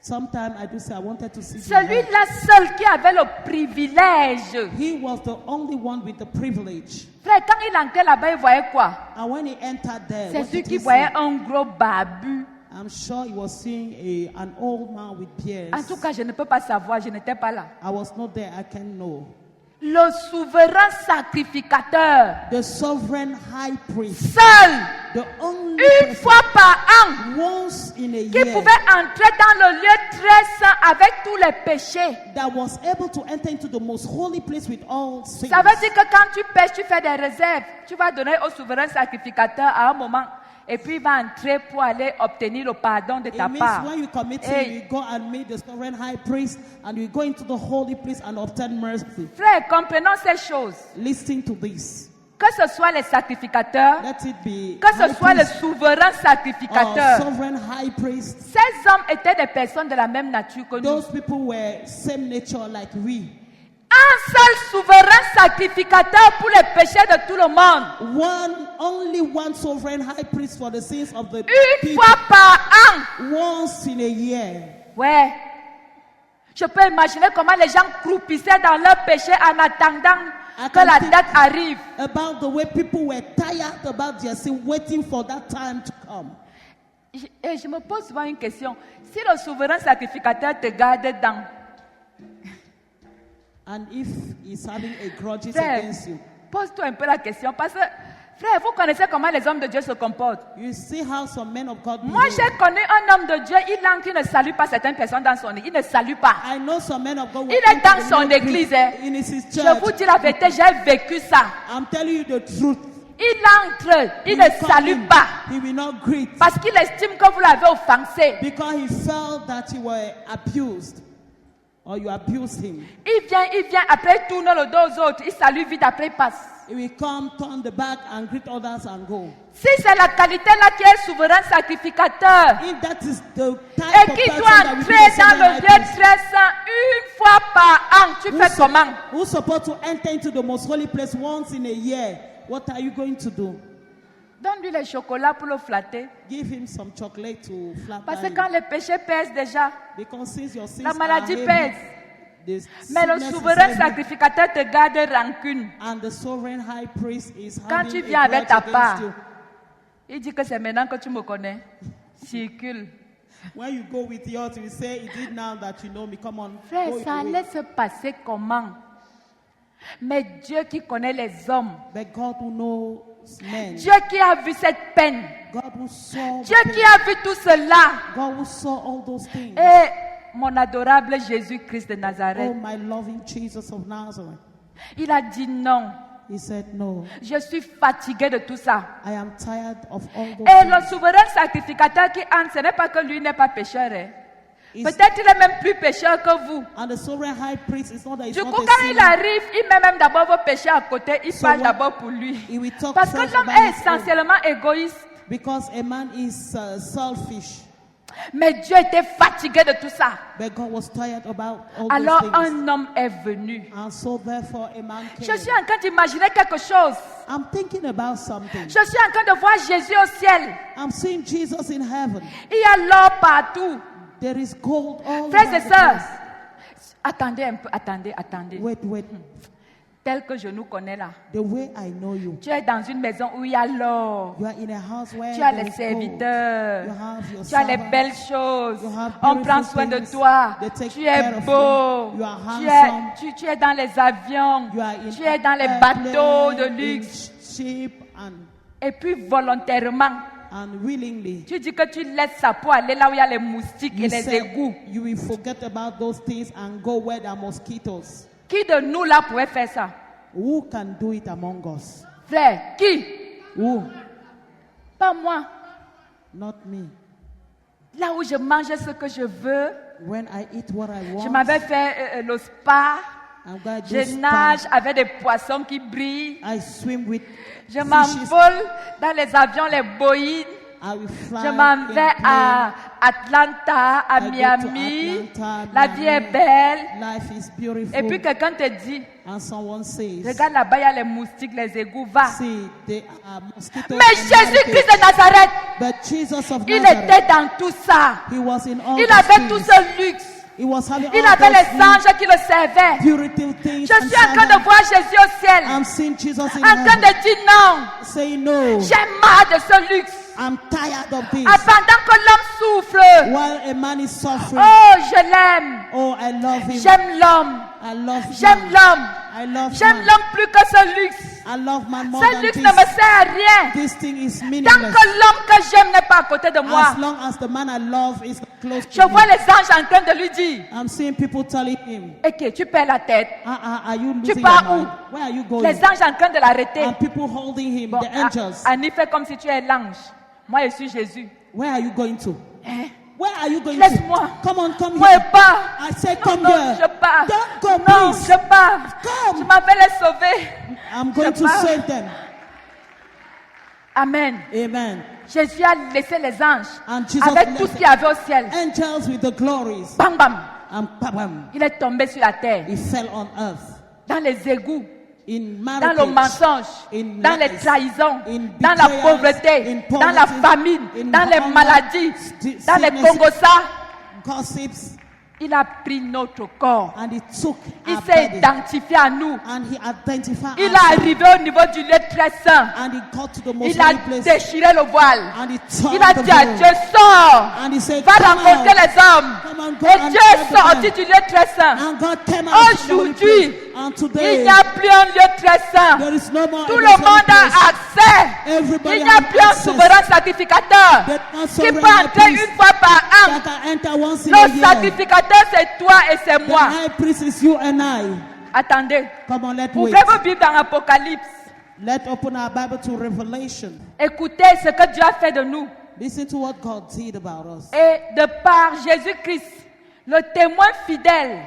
Sometimes I do say I wanted to see their head. Celui-là seul qui avait le privilège. He was the only one with the privilege. Frère, quand il entrait là-bas, il voyait quoi? And when he entered there, C'est what celui did qui he voyait see? un gros barbu. I'm sure he was seeing an old man with beards. En tout cas, je ne peux pas savoir, je n'étais pas là. I was not there, I can't know. le souverain sacrificateur, the sovereign high priest, seul, the only une person, fois par an, once in a qui year, pouvait entrer dans le lieu très saint avec tous les péchés. that was able to enter into the most holy place with all sins. Ça veut dire que quand tu pêches, tu fais des réserves. Tu vas donner au souverain sacrificateur à un moment. Et puis il va entrer pour aller obtenir le pardon de ta It means part. when you commit sin, Hey. you go and meet the sovereign high priest, and you go into the holy place and obtain mercy. Frère, comprenons ces choses. Listen to this. Que ce soit les sacrificateurs, Let it be que ce high soit le priest souverain or sacrificateur. sovereign high priest. Ces hommes étaient des personnes de la même nature que nous. Those people were same nature like we. Un seul souverain sacrificateur pour les péchés de tout le monde. Only one sovereign high priest for the sins of the Une people. fois par an. Once in a year. Ouais. Je peux imaginer comment les gens croupissaient dans leurs péchés en attendant que la date arrive. About the way people were tired about their sin, waiting for that time to come. Et je me pose souvent une question. Si le souverain sacrificateur te garde dans... And if he's having a grudge Frère, against you, pose-toi un peu la question. Parce que, frère, vous connaissez comment les hommes de Dieu se comportent. you see how some men of God Moi, behave. j'ai connu un homme de Dieu, il entre, il ne salue pas certaines personnes dans son église. Il ne salue pas. I know some men of God. Il est dans son église. In his Je church. vous dis la vérité, j'ai vécu ça. I'm telling you the truth. Il entre, il He ne will come salue in, pas. He will not greet Parce qu'il estime que vous l'avez offensé. because he felt that you were abused or you abused him. Il vient, après il tourne le dos aux autres. Il salue vite, après il passe. He will come, turn the back, and greet others and go. Si c'est la qualité là qui est souverain sacrificateur If that is the type et of qui person doit that will be entrer the dans sovereign le high lieu priest, très saint une fois par an, tu fais comment? who's supposed to enter into the most holy place once in a year, what are you going to do? Donne-lui les chocolats pour le flatter. Give him some chocolate to flatter Parce que him. quand les péchés pèsent déjà, Because since your sins la maladie are pèse. heavy, the Mais le sickness is souverain heavy, sacrificateur te garde rancune. and the sovereign high priest is Quand having tu a viens avec grudge ta against part, you. il dit que c'est maintenant que tu me connais. Circule. When you go with yours, you say, "It is now that you know me. Come on." Frère, go ça away." allait se passer comment? Mais Dieu qui connaît les hommes, But God who knows men, Dieu qui a vu cette peine, God who saw, Dieu the qui pain, a vu tout cela, God who saw all those things. et mon adorable Jésus-Christ de Oh, Nazareth, my loving Jesus of Nazareth. il a dit non. He said, "No, Je suis fatigué de tout ça. I am tired of all those Et things." le souverain sacrificateur qui entre, ce n'est pas que lui n'est pas pécheur. Hein. Is- Peut-être il est même plus pécheur que vous. And the sovereign high priest is not that he's Du not coup, a quand il sinner. arrive, il met même d'abord vos péchés à côté. Il So parle what- d'abord pour lui. He will talk Parce que first l'homme about est his own. essentiellement égoïste. Because a man is selfish. Mais Dieu était fatigué de tout ça. But God was tired about all Alors those things. un homme est venu. And so therefore a man Je came. suis en train d'imaginer quelque chose. I'm thinking about something. Je suis en train de voir Jésus au ciel. I'm seeing Jesus in heaven. Il y a l'or partout. There is gold all Frères around et the sœurs, place. attendez un peu, attendez. Wait. Tel que je nous connais là. The way I know you. Tu es dans une maison où il y a l'or. You are in a house where Tu as there les is serviteurs. gold. You have your Tu as les servants. belles choses. You have On beautiful prend soin de things. toi. They take Tu care es of beau. you. You are Tu handsome. tu es dans les avions. You are in Tu es dans les airplane, bateaux de in luxe. ship Et puis volontairement, and willingly. tu dis que tu laisses ça pour aller là où il y a les moustiques You et les say égouts. you will forget about those things and go where there are mosquitoes. Qui de nous là pourrait faire ça? Who can do it among us? Frère, qui? Who? Pas moi. Not me. Là où je mange ce que je veux, When I eat what I je want, m'avais fait le spa. I'm going to Je do nage spa. avec des poissons qui brillent. I swim with Je fishes. m'envole dans les avions, les Boeing. I will fly Je m'en in vais plane. à Atlanta, à I go to Miami. Atlanta, La vie est Miami. belle. Life is beautiful. Et puis quelqu'un te dit, and someone says, regarde là-bas, il y a les moustiques, les égouts, va. see, there are mosquitoes. Mais and Jésus-Christ mosquitoes. de Nazareth, But Jesus of il Nazareth, était dans tout ça. he was in all Il those avait tout things. ce luxe. He was having Il all avait those les anges qui le servaient. beautiful things. Je and suis en train de servants. voir Jésus au ciel. I'm seeing Jesus in En train heaven. de dire non. Say no. J'ai marre de ce luxe. I'm tired of this. Pendant que l'homme souffre. While a man is suffering, Oh, je l'aime. oh, I love him. J'aime l'homme. I love J'aime man. l'homme. I love J'aime man. l'homme plus que ce luxe. I love man more Ce than luxe this. ne me sert à rien. This thing is Tant meaningless. que l'homme que j'aime n'est pas à côté de moi. As long as the man I love is close Je to vois me. les anges en train de lui dire, I'm seeing people telling him, ok, tu perds la tête. are you Tu losing pars your où? mind? Where are you going? Les anges en train de l'arrêter. And people holding him, Bon, the angels. Annie fait comme si tu es l'ange. Moi, je suis Jésus. Where are you going to? Hein? Where are you going Laisse-moi. to? Come on, come Moi, here. je pars. I say, Non, come non, here. je pars. Don't go, Non, please. je pars. Come. Je m'en vais les sauver. I'm going Je to pars. save them. Amen. Amen. Jésus a laissé les anges And Jesus avec left tout ce qu'il y avait au ciel. Angels with the glories. Bam, bam. And bam, Il est tombé sur la terre, he fell on earth. dans les égouts, In dans marriage, le mensonge, in dans les lies, trahisons, in dans la betrayals, pauvreté, in dans la poverty, famine, in dans les hunger, maladies, dans les sickness, congossas. gossips, Il a pris notre corps. and he took Il our s'est body, identifié à nous. and he identified Il us, est arrivé au niveau du lieu très saint. and he got to the most Il a holy place, déchiré le voile. and he tore Il a the dit à veil, Dieu, sors. and he said, Va come rencontrer out. les hommes. Come on, go Et and Dieu fight est the sorti man. du lieu très saint. And God came out from the holy Aujourd'hui, place, and il today n'y a plus un lieu très saint. there is no more Tout any le holy monde place. a accès. Everybody Il n'y a has plus un access. souverain sacrificateur There's no qui sovereign peut entrer high priest une fois par an. that can enter once in a Le year. sacrificateur, c'est toi et c'est The moi. high priest is you and I. Attendez. Come on, let's Ouvrez wait. vos Bibles dans Apocalypse. Let's open our Bible to Revelation. Écoutez ce que Dieu a fait de nous. Listen to what God did about us. Et de par Jésus-Christ, le témoin fidèle,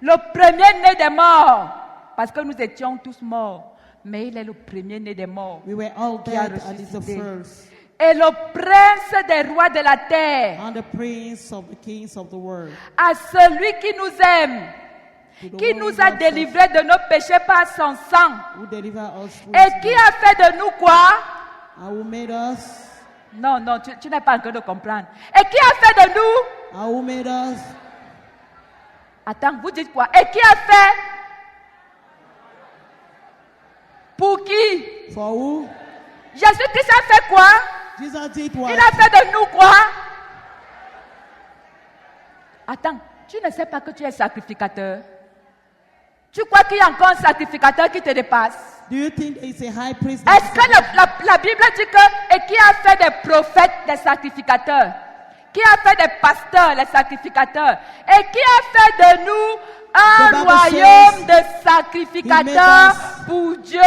le premier-né des morts, parce que nous étions tous morts, mais il est le premier-né des morts, We were all qui a dead and is the ressuscité. first. Et le prince des rois de la terre, And the prince of the kings of the world. à celui qui nous aime, To the qui one nous who a loves us, délivrés de nos péchés par son sang, who deliver us through et his qui blood, a fait de nous quoi? and who made us, Non, non, tu n'es pas en train de comprendre. Et qui a fait de nous? and who made us, Attends, vous dites quoi? Et qui a fait? Pour qui? for who? Jésus-Christ a fait quoi? Jesus did what? Il a fait de nous quoi? Attends, tu ne sais pas que tu es sacrificateur? Tu crois qu'il y a encore un sacrificateur qui te dépasse? Do you think there is a high priest Est-ce que la Bible dit que, et qui a fait des prophètes des sacrificateurs? Qui a fait des pasteurs les sacrificateurs? Et qui a fait de nous un The Bible royaume says de sacrificateurs us pour Dieu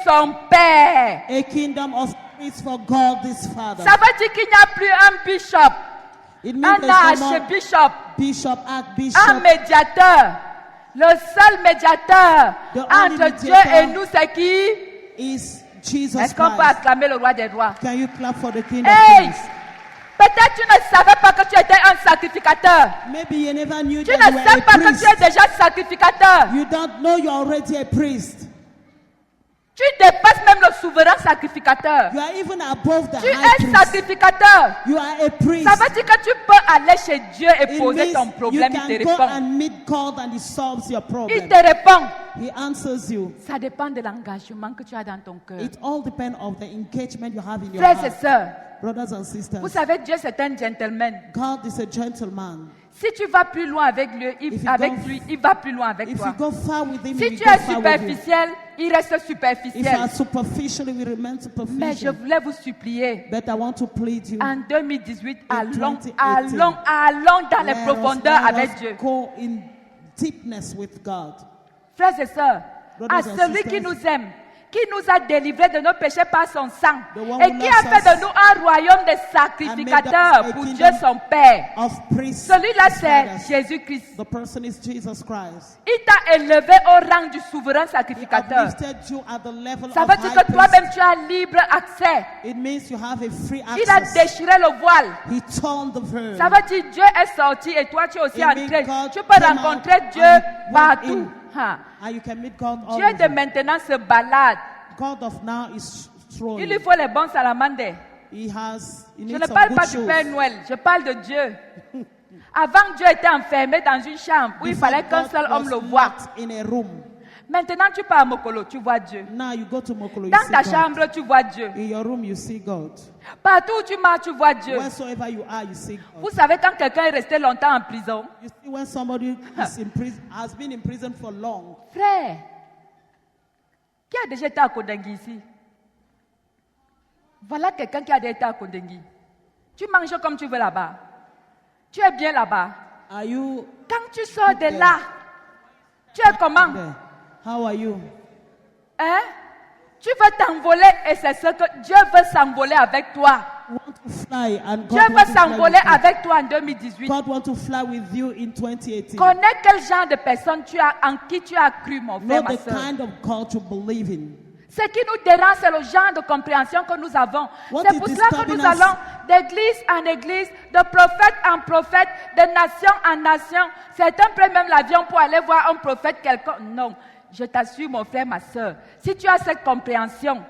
son Père? a kingdom of priests for God this Father? Ça veut dire qu'il n'y a plus un bishop, It means un there's no more archbishop, bishop, un archbishop. médiateur. Le seul médiateur The only entre Dieu mediator et nous, c'est qui? is Jesus Est-ce qu'on peut Christ. acclamer le roi des rois? Can you clap for the King Hey! of Kings? Peut-être tu ne savais pas que tu étais un sacrificateur. Maybe you never knew Tu that you ne were sais a pas que priest. tu es déjà sacrificateur. You don't know you're already a priest. Tu dépasses même le souverain sacrificateur. You are even above the Tu high es priest. sacrificateur. You are a priest. Ça veut dire que tu peux aller chez Dieu et It poser ton means you problème, il can te go répond. and meet God and He solves your Il problem. te répond. He answers you. Ça dépend de l'engagement que tu as dans ton cœur. It all depends on the engagement you have in your Frères et heart. sœurs, Brothers and vous sisters, savez, Dieu c'est un gentleman. God is a gentleman. Si tu vas plus loin avec lui, If you avec go- lui, il va plus loin avec If toi. you go far with Him, Si He will tu go es far with you. superficiel, il reste If you superficiel. are superficial, we remain Mais je superficial. voulais vous supplier, But I want to plead you. en 2018, allons, 2018, allons, allons dans les Let us- profondeurs let avec us Dieu. Go in deepness with God. Frères et sœurs, à Brothers and celui sisters, qui nous aime, qui nous a délivrés de nos péchés par son sang, The one et who qui loves a fait us de nous un royaume de sacrificateurs us a pour kingdom Dieu son Père. Of priests. Celui-là, beside c'est us. Jésus-Christ. The person is Jesus Christ. Il t'a élevé au rang du souverain I've sacrificateur. lifted you at the level Ça of veut dire high que toi-même, priest. tu as libre accès. It means you have a free Il a access. déchiré le voile. He torn the veil. Ça veut dire Dieu est sorti et toi tu es aussi It means entré. God Tu peux came rencontrer out Dieu and went partout. in. Hein. And you can meet God all Dieu de over. maintenant se balade. God of now is throwing. Il lui faut les bons salamandres. He Je needs ne some parle good pas du shoes. Père Noël, je parle de Dieu. Avant, Dieu était enfermé dans une chambre où il Before fallait qu'un God seul homme was le voie. locked in a room. Maintenant, tu pars à Mokolo, tu vois Dieu. Now you go to Mokolo, you Dans see ta God. chambre, tu vois Dieu. In your room, you see God. Partout où tu marches, tu vois Dieu. Wheresoever you are, you see Vous God. savez, quand quelqu'un est resté longtemps en prison, You see when somebody is in prison, has been in prison for long. frère, qui a déjà été à Kondengui ici? Voilà quelqu'un qui a déjà été à Kondengui. Tu manges comme tu veux là-bas. Tu es bien là-bas. Are you Quand tu sors de là, tu es comment? there? How are you? Hein? Tu veux t'envoler et c'est ce que Dieu veut s'envoler avec toi. You want to fly and God Dieu wants veut to fly s'envoler with you. avec toi en 2018. God wants to fly with you in 2018. Connais quel genre de personne tu as, en qui tu as cru, mon frère, Know ma the soeur. kind of God you believe in. Ce qui nous dérange, c'est le genre de compréhension que nous avons. What C'est is pour cela que disturbing nous us? allons d'église en église, de prophète en prophète, de nation en nation. Certains prennent même l'avion pour aller voir un prophète quelconque. Non, je t'assure, mon frère, ma soeur, si tu as cette compréhension,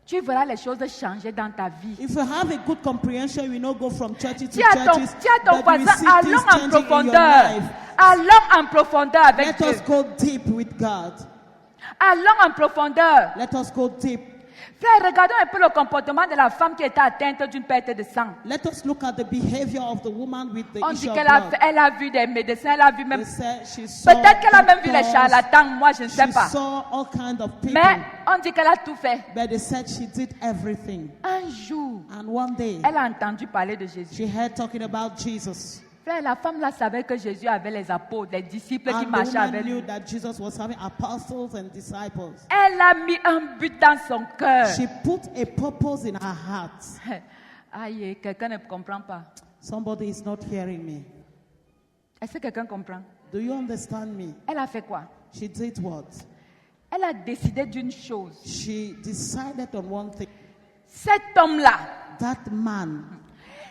tu verras les choses changer dans ta vie. If you have a good comprehension, you will not go from church to Dis à ton churches, voisin, but you will see allons things en changing in your profondeur. life. Allons en profondeur avec Let Dieu. us go deep with God. Allons en profondeur. Let us go deep. Frère, regardons un peu le comportement de la femme qui était atteinte d'une perte de sang. Let us look at the behavior of the woman with the On issue dit of qu'elle blood. a vu des médecins, elle a vu même... They said she saw Peut-être qu'elle a même vu les doctors, charlatans, moi je ne sais she pas. saw all kinds of people, Mais on dit qu'elle a tout fait. but they said she did everything. Un jour, And one day, elle a entendu parler de Jésus. she heard talking about Jesus. Frère, la femme là savait que Jésus avait les apôtres, les disciples qui And the marchaient woman avec knew lui. that Jesus was having apostles and disciples. Elle a mis un but dans son cœur. She put a purpose in her heart. Aïe, quelqu'un ne comprend pas. Somebody is not hearing me. Est-ce que quelqu'un comprend? Do you understand me? Elle a fait quoi? She did what? Elle a décidé d'une chose. She decided on one thing. Cet homme-là, That man,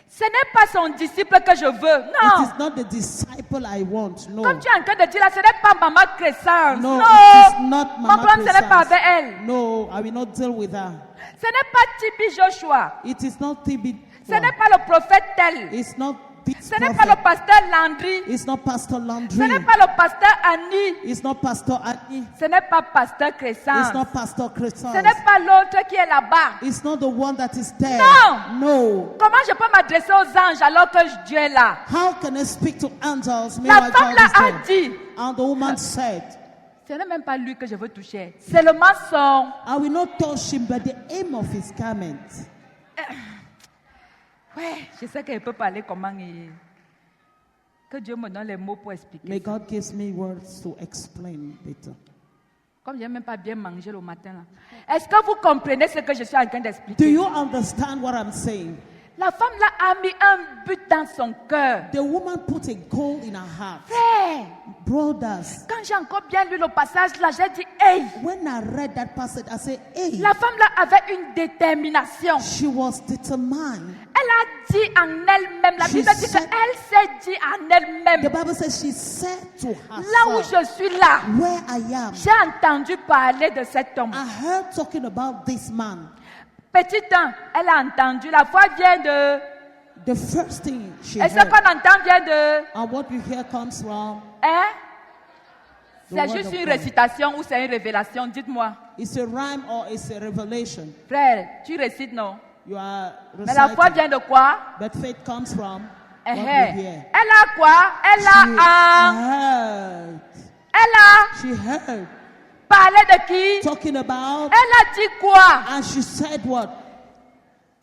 ce n'est pas son disciple que je veux. it Non. is not the disciple I want. No. Comme tu es en train de dire là, ce n'est pas maman Crescence. No, Non. it is not Mon Mama problème, ce n'est pas Crescence. avec elle. No, I will not deal with her. Ce n'est pas Tibi Joshua. It is not TB. Ce n'est pas le prophète tel. It's not this Ce n'est pas le prophet. pasteur Landry. It's not Pastor Ce Landry. n'est pas le pasteur Annie. It's not Pastor Annie. Ce n'est pas pasteur It's Crescence. not Pastor Ce Crescence. n'est pas l'autre qui est là-bas. It's not the one that is there. No. No. Comment je peux m'adresser aux anges alors que Dieu est là? How can I speak to angels? La Meanwhile, femme God là is a there. dit, And the woman said, ce n'est même pas lui que je veux toucher. Seulement son... I will not touch him, but the aim of his garment. Ouais, je sais qu'elle peut parler comment et... Que Dieu me donne les mots pour expliquer. May God give me words to explain better. Comme je n'ai même pas bien mangé le matin là. Est-ce que vous comprenez ce que je suis en train Do d'expliquer? you understand what I'm saying? La femme là a mis un but dans son cœur. The woman put a goal in her heart. Frère, Brothers, quand j'ai encore bien lu le passage là, j'ai dit, hey, when I read that passage, I said, hey, la femme là avait une détermination. she was determined. Elle a dit en elle-même, la She Bible dit said- qu'elle s'est dit en elle-même, The Bible says she said to là où herself, je suis là, where I am, j'ai entendu parler de cet homme. I heard talking about this man. Petit temps, elle a entendu, la foi vient de... The first thing she Et ce heard, qu'on entend vient de... and what you hear comes from, Hein? The C'est word juste of une God. récitation ou c'est une révélation? Dites-moi. it's a rhyme or it's a revelation. Frère, tu récites, non? You are Mais la foi reciting, vient de quoi? but faith comes from Eh, what eh. you hear. Elle a quoi? Elle a heard. Elle a She heard parlé de qui? talking about, Elle a dit quoi? and she said what?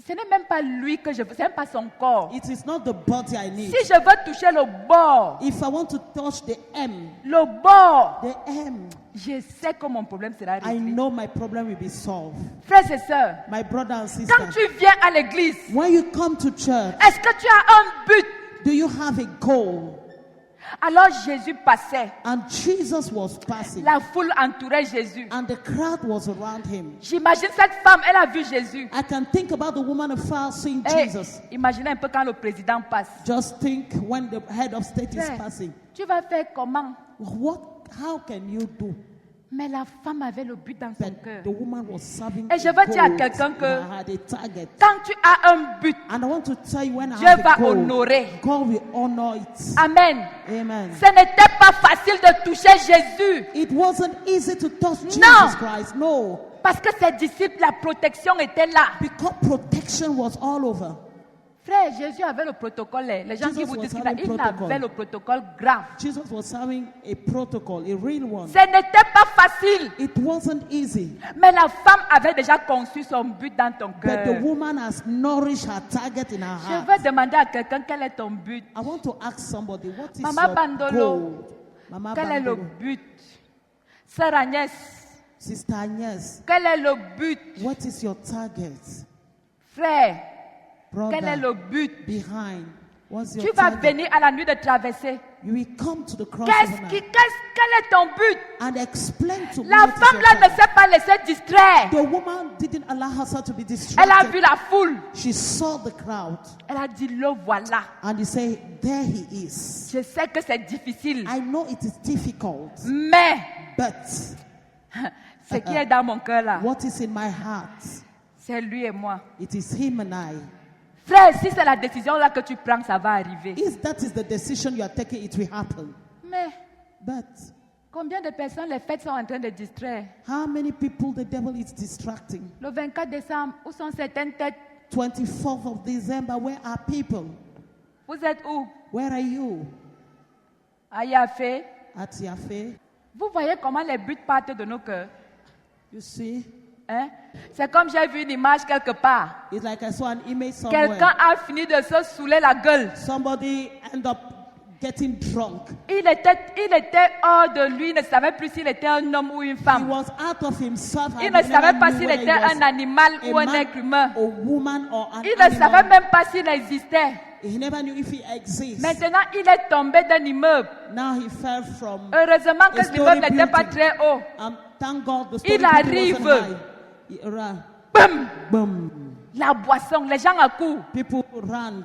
Ce n'est même pas lui que je veux, c'est même pas son corps. It is not the body I need. Si je veux toucher le bord, If I want to touch the M, le bord, je je sais que mon problème sera I réglé. know my problem will be solved. Frères et sœurs, My brother and quand sister, tu viens à l'église, when you come to church, est-ce que tu as un but? do you have a goal? Alors Jésus passait. And Jesus was passing, La foule entourait Jésus. and the crowd was around him. J'imagine cette femme, elle a vu Jésus. I can think about the woman afar seeing Et Jesus. imaginez un peu quand le président passe. Just think when the head of state is Frère, passing. tu vas faire comment? How can you do? Mais la femme avait le but dans son But cœur. the woman was serving Et je a veux dire à goal quelqu'un que and had a target. quand tu as un but, And I want to tell you, when I Dieu have va a goal, honorer. God will honor it. Amen. Amen. Ce n'était pas facile de toucher Jésus It wasn't easy to touch No. Jesus Christ. No. parce que ses disciples, la protection était là. Because protection was all over. Frère, Jésus avait le protocole. Les gens qui Jesus vous was disent qu'il having il protocol. avait le protocole grave. Jesus was having a protocol, a real one. Ce n'était pas facile. It wasn't easy. Mais la femme avait déjà conçu son but dans ton But the cœur. woman has nourished her target in her Je heart. veux demander à quelqu'un quel est ton but. I want to ask somebody, what is Mama your Bandolo. goal? Mama Quel est le Bandolo. but? Sœur Agnès, Sister Agnes, quel est le but? what is your target? Frère, Brother, quel est le but? behind. What's your Tu vas target? venir à la nuit de traversée. You will come to the cross Quel est ton but? and explain to me La what is femme your là ne target. s'est pas laissée distraire. The woman didn't allow herself to be Elle a vu distracted. la foule. She saw the crowd Elle a dit, le voilà. and he said, there he is. Je sais que c'est difficile. I know it is difficult, Mais but ce qui est dans mon cœur là, what is in my heart, c'est lui et moi. it is him and I. Frère, si c'est la décision là que tu prends, ça va arriver. If that is the decision you are taking, it will happen. Mais But combien de personnes les fêtes sont en train de distraire? how many people the devil is distracting? Le 24 décembre, où sont certaines têtes? 24th of December, where are people? Vous êtes où? Where are you? À Yafé. At Yafe? Vous voyez comment les buts partent de nos cœurs? You see? Hein? C'est comme j'ai vu une image quelque part. It's like I saw an image somewhere. Quelqu'un a fini de se saouler la gueule. Somebody end up getting drunk. Il était hors de lui, il ne savait plus s'il était un homme ou une He femme. was out of himself. Il and ne he never savait pas knew s'il whether était he was un animal a ou un man, être humain. a woman or an Il ne savait animal. même pas s'il existait. He never knew if he exists. Maintenant, il est tombé d'un immeuble. Now he fell from. Heureusement que A l'immeuble story n'était pas building. très haut. Thank God the story Il building arrive. wasn't high. He ran. Boum! Boom. La boisson, les gens accourent. People ran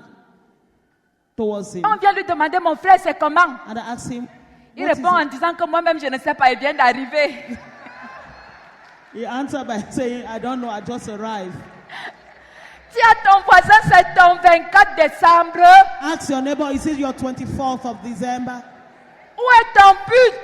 towards him. On vient lui demander, mon frère, c'est comment? And I asked him, Il what is répond en it? disant que moi-même, je ne sais pas, il vient d'arriver. He answered by saying, I don't know, I just arrived. Dis à ton voisin, c'est ton 24 décembre. Ask your neighbor, is it your 24th of December? Où est ton but?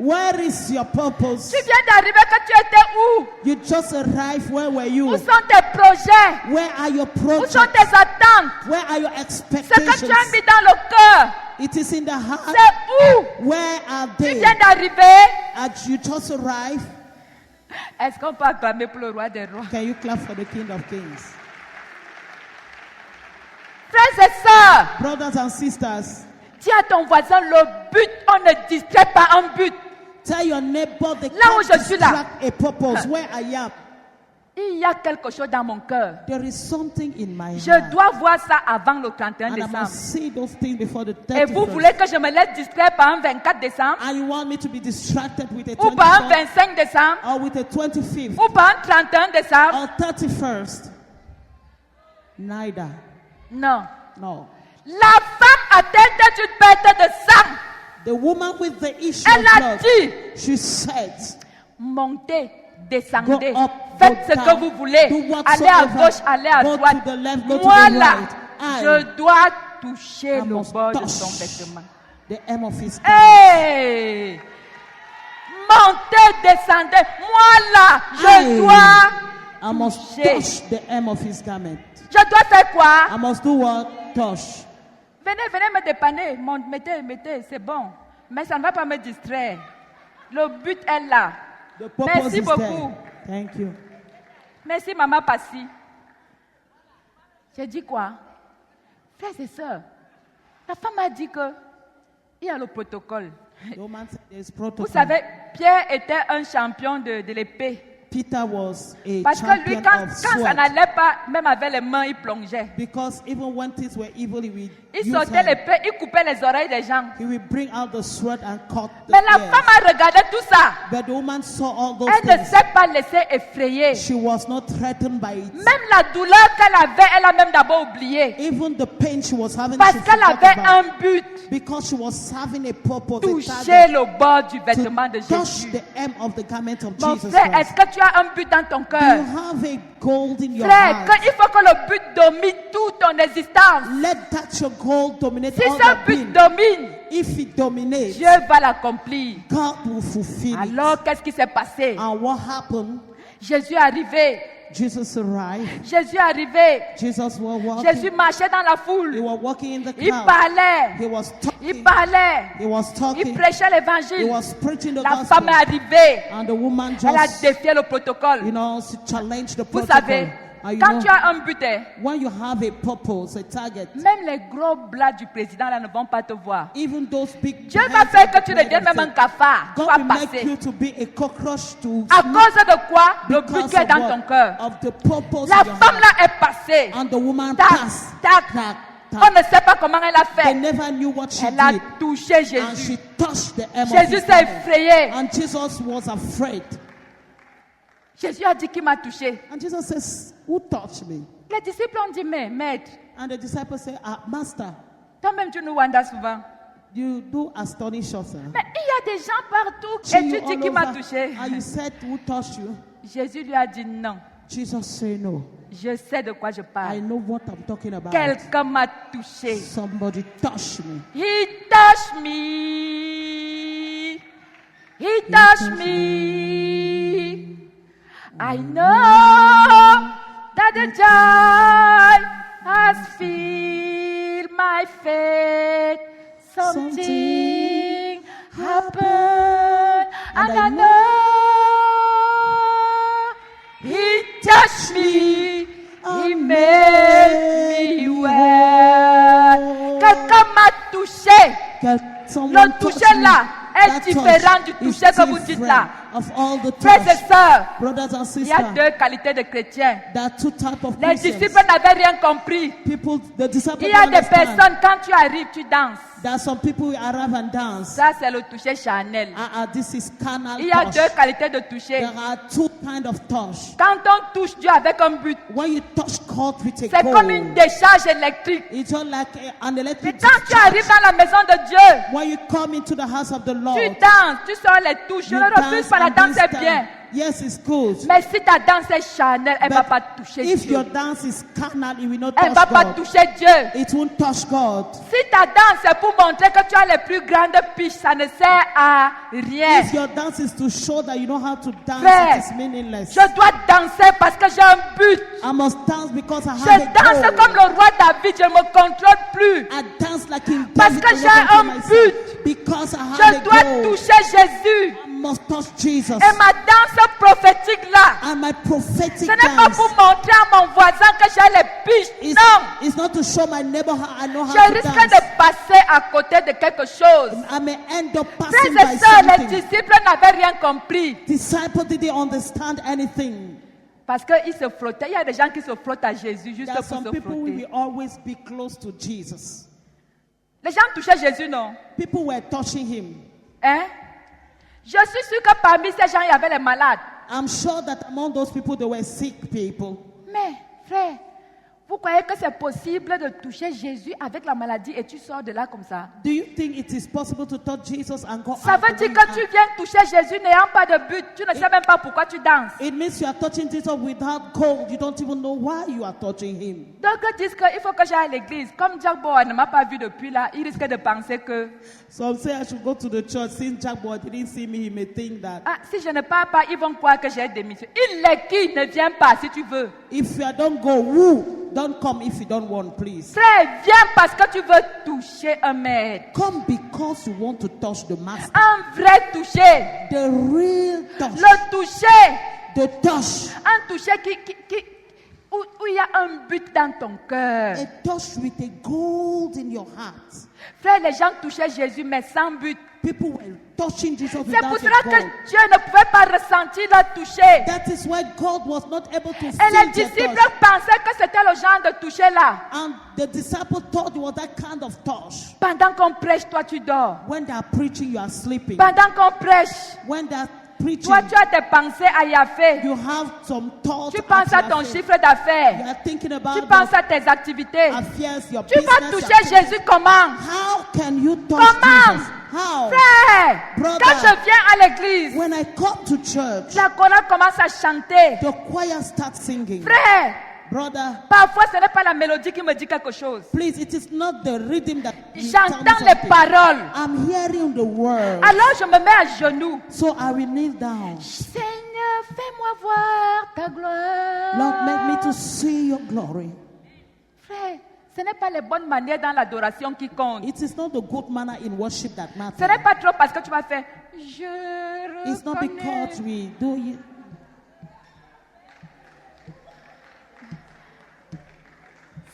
Where is your purpose? Tu viens d'arriver, que tu étais où? You just arrived, where were Où you? sont tes projets? Where are your Où sont projects? tes attentes? Where are your Ce que tu expectations? as mis dans le cœur, It is in the heart. c'est où? Where are Tu they? viens d'arriver. You just arrived. Est-ce qu'on peut acclamer pour le roi des rois? Can you clap for the King of Kings? Frères et sœurs, Brothers and sisters, dis à ton voisin, le but, on ne distrait pas un but. tell your neighbor they Là où can't je suis là. distract a purpose. Where I am. Il y a quelque chose dans mon cœur. There is something in my Je heart. dois voir ça avant le 31 And I décembre. must see those things before the Et vous 31st. voulez que je me laisse distraire par un 24 décembre And you want me to be distracted with a ou par un 24th 25 décembre or with a 25th ou par un 31 décembre? or 31st? Neither. Non. No. La femme atteinte d'une perte de sang, The woman with the issue elle of a blood, dit, she said, montez, descendez, Go up, faites go ce down, que vous voulez, do allez à whatsoever, gauche, allez à go droite. to the left, go to Moi the là, right. I je dois toucher I le must bord de touch son vêtement. the hem of his garment. Hey! Montez, descendez. Moi là, je Aye. dois I must toucher. touch the hem of his garment. Je dois faire quoi? I must do what? Touch. Venez me dépanner. Mettez, c'est bon. Mais ça ne va pas me distraire. Le but est là. The purpose Merci is beaucoup. there. Thank you. Merci, maman Passi. J'ai dit quoi? Frères et sœurs, la femme a dit que il y a le protocole. The woman said there's Vous protocol. savez, Pierre était un champion de l'épée. Peter was a Parce que lui, champion quand of ça sweat. n'allait pas, même avec les mains, il plongeait. Because even when things were evil, he would Il use sortait hand. l'épée, il coupait les oreilles des gens. He would bring out the sword and cut the Mais la ears. femme a regardé tout ça. But the woman saw all those Elle ne things. s'est pas laissée effrayer. She was not threatened by it. Même la douleur qu'elle avait, elle a même d'abord oublié. Even the pain she was having, Parce she qu'elle forgot avait about. un but. Because she was having a purpose, a Toucher target, le bord du vêtement de to touch Jésus. the hem of the garment of Mon Jesus frère, Christ. est-ce que tu as un but dans ton Do cœur? you have a goal in your Frère, heart? il faut que le but domine toute ton existence. Let that your goal dominate Si all ce that but being. domine, If it dominates, Dieu va l'accomplir. God will fulfill it. Alors, qu'est-ce qui s'est passé? And what happened? Jésus est arrivé. Jesus arrived. Jésus est arrivé. Jesus was walking. Jésus marchait dans la He foule. was walking in the Il crowd. parlait. He was Il talking. parlait. He was Il talking. prêchait He l'évangile. was preaching the La gospel. femme est arrivée. And the woman Elle a just, défié le protocole. she challenged the Vous protocol. savez, And quand tu as un but, when you have a purpose, a target, même les gros blas du président là ne vont pas te voir. even those big Dieu va heads faire of que the tu deviennes même un president, cafard. Tu God vas will make passer. you to be a cockroach to À snoop cause de quoi? Le but because qui est of dans what? ton cœur. Of the purpose La in your femme heart. là est passée. And the woman Tac, passed. tac. Tac, On tac. ne sait pas comment elle a They fait. never knew what she Elle a did. touché And Jésus. she touched the hem of Jésus his s'est garment. effrayé. And Jesus was afraid. Jésus a dit qu'il m'a touché. And Jesus says, who touched me? Les disciples ont dit, mais maître, And the disciples say, Master, toi-même tu nous wandas souvent. you do astonish us. Mais il y a des gens partout. See Et you tu dis all qu'il m'a over. touché. And you said, who touched you? Jésus lui a dit non. Jesus say no. Je sais de quoi je I parle. know what I'm talking about. Quelqu'un m'a touché. Somebody touched me. He touched me. He touched me. I know that the joy has filled my faith. Something happened, and I know He touched me. He made me well. Quelqu'un m'a touché. Someone Le toucher touched me. là est That différent touch du is toucher que vous dites different là. Of all the Frères et touch. sœurs, Brothers and il y a sisters, deux qualités de chrétiens. there are two types of Les Christians. disciples n'avaient rien compris. People, the disciples Il y a don't des understand. personnes, quand tu arrives, tu danses. There are some people who arrive and dance. Ça, c'est le toucher charnel. This is carnal Il y a touch. deux qualités de toucher. There are two kind of touch. Quand on touche Dieu avec un but, When you touch God with a c'est comme une goal, décharge électrique. it's not like an Mais electric quand tu discharge. arrives dans la maison de Dieu, When you come into the house of the Lord, tu danses, tu sors les touches. Je you ne refuse pas, la and danse this est bien. time. Yes, it's good. Mais si ta danse est charnelle, elle ne va But pas toucher if Dieu. your dance is carnal, it will not Elle ne touch va pas God. toucher Dieu. It won't touch God. Si ta danse est pour montrer que tu as les plus grandes piches, ça ne sert à rien. If your dance is to show that you know how to dance, Frère, it is meaningless. Je dois danser parce que j'ai un but. I must dance because I Je have a danse goal. comme le roi David, je ne me contrôle plus. I dance like in Parce David, que I j'ai don't un control myself. but. Because I have Je a dois goal. toucher Jésus. I must touch Jesus. Et ma danse prophétique là, And my prophetic ce n'est pas dance pour montrer à mon voisin que j'ai les piches. is Non. it's not to show my neighbor how I know how Je to risque dance. de passer à côté de quelque chose. I may end up passing Frères by et sœurs, les something. disciples n'avaient rien compris. Disciples didn't understand anything. Parce qu'ils se frottaient. Il y a des gens qui se frottent à Jésus juste There are pour some se people who will frotter. always be close to Jesus. Les gens touchaient Jésus, non? People were touching him. Hein? Je suis sûr que parmi ces gens, il y avait les malades. I'm sure that among those people there were sick people. Mais, frère, vous croyez que c'est possible de toucher Jésus avec la maladie et tu sors de là comme ça? Do you think it is possible to touch Jesus and go Ça out veut the dire way que you tu are? viens toucher Jésus n'ayant pas de but. Tu ne sais même pas pourquoi tu danses. It means you are touching Jesus without goal. You don't even know why you are touching him. D'autres disent qu'il faut que j'aille à l'église. Comme Jack Bowen ne m'a pas vu depuis là, il risque de penser que Some say I should go to the church. Since Jack Boy didn't see me, he may think that si je ne pars pas, ils vont croire que j'ai démissionné. Il est qui? Ne viens pas si tu veux. if you don't go, woo, don't come if you don't want, please. Frère, viens parce que tu veux toucher un maître. Come because you want to touch the master. Un vrai toucher. The real touch. Le toucher. The touch. Un toucher où il y a un but dans ton cœur. A touch with a gold in your heart. Frère, les gens touchaient Jésus, mais sans but. People were touching Jesus C'est without pour a cela que goal. Dieu ne pouvait pas ressentir le toucher. That is why God was not able to Et les see their disciples touch. pensaient que c'était le genre de toucher là. And the disciples thought it was that kind of touch. Pendant qu'on prêche, toi tu dors. When they are preaching, you are sleeping. Pendant qu'on prêche, When they are preaching, toi tu as tes pensées à Yahvé. you have some thoughts. Tu penses à ton chiffre d'affaires. You are thinking Tu about penses the à tes activités. affairs, your Tu vas business. toucher Jésus comment? How can you touch Comment? Jesus? How? Frère, Brother. quand je viens à l'église, When I come to church, la chorale commence à chanter. the choir starts singing. Frère, Brother, parfois ce n'est pas la mélodie qui me dit quelque chose. please, it is not the rhythm that tell me J'entends les something. paroles. I'm hearing the word. Alors je me mets à genoux. So I will kneel down. Seigneur, fais-moi voir ta gloire. Lord, make me to see your glory. Frère, ce n'est pas les bonnes manières dans l'adoration qui comptent. It is not the good manner in worship that Ce matters. n'est pas trop parce que tu vas faire. Je It's not reconnais. because we do it.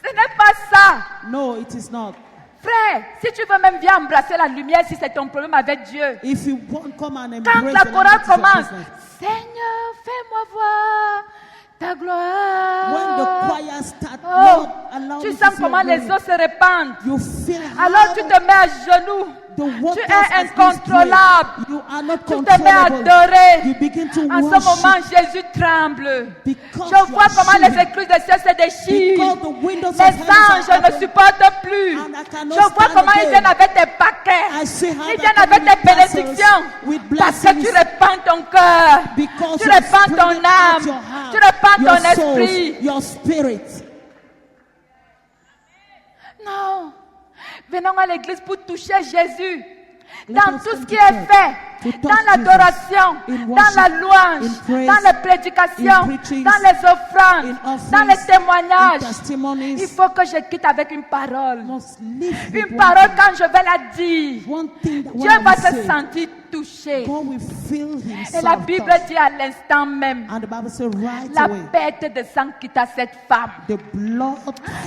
Ce n'est pas ça. No, it is not. Frère, si tu veux même bien embrasser la lumière, si c'est ton problème avec Dieu. If you want, come and Quand embrace la the chorale light, it's your commence, business. Seigneur, fais-moi voir ta gloire. When the choir starts, Oh, Lord, allow tu me to sens see comment your les glory. eaux se répandent. You feel Alors how tu te mets à genoux. the Tu waters es has been incontrôlable. sprayed. You are not Tu te mets à controllable. adorer. You begin to En ce worship moment, Jésus tremble. because Je you vois are comment les shivering. écluses des cieux se déchirent. Because the windows of Les heaven anges are ne open. supportent plus. And I cannot Je vois stand comment ils again. viennent avec des paquets. I see how Ils they're vienned avec coming des with parcels, bénédictions. with Parce que tu blessings. répands ton cœur. Because Tu you're répands spreading ton out âme. your heart, Tu répands your ton souls, esprit. your spirit. Non. Venons à l'église pour toucher Jésus. Let Dans us tout come ce to qui est church fait. to Dans touch l'adoration. Jesus, in Dans la worship, louange. in praise, Dans les prédications. in preachings, Dans les offrandes. in offerings, Dans les témoignages. in testimonies. Il faut que je quitte avec une parole. Must live with Une one parole thing. quand je vais la dire. One thing that Dieu when va we se say, sentir touché. God will feel Et la himself Bible touched. dit à l'instant même, And the Bible says right la away, perte de sang quitta cette femme. the blood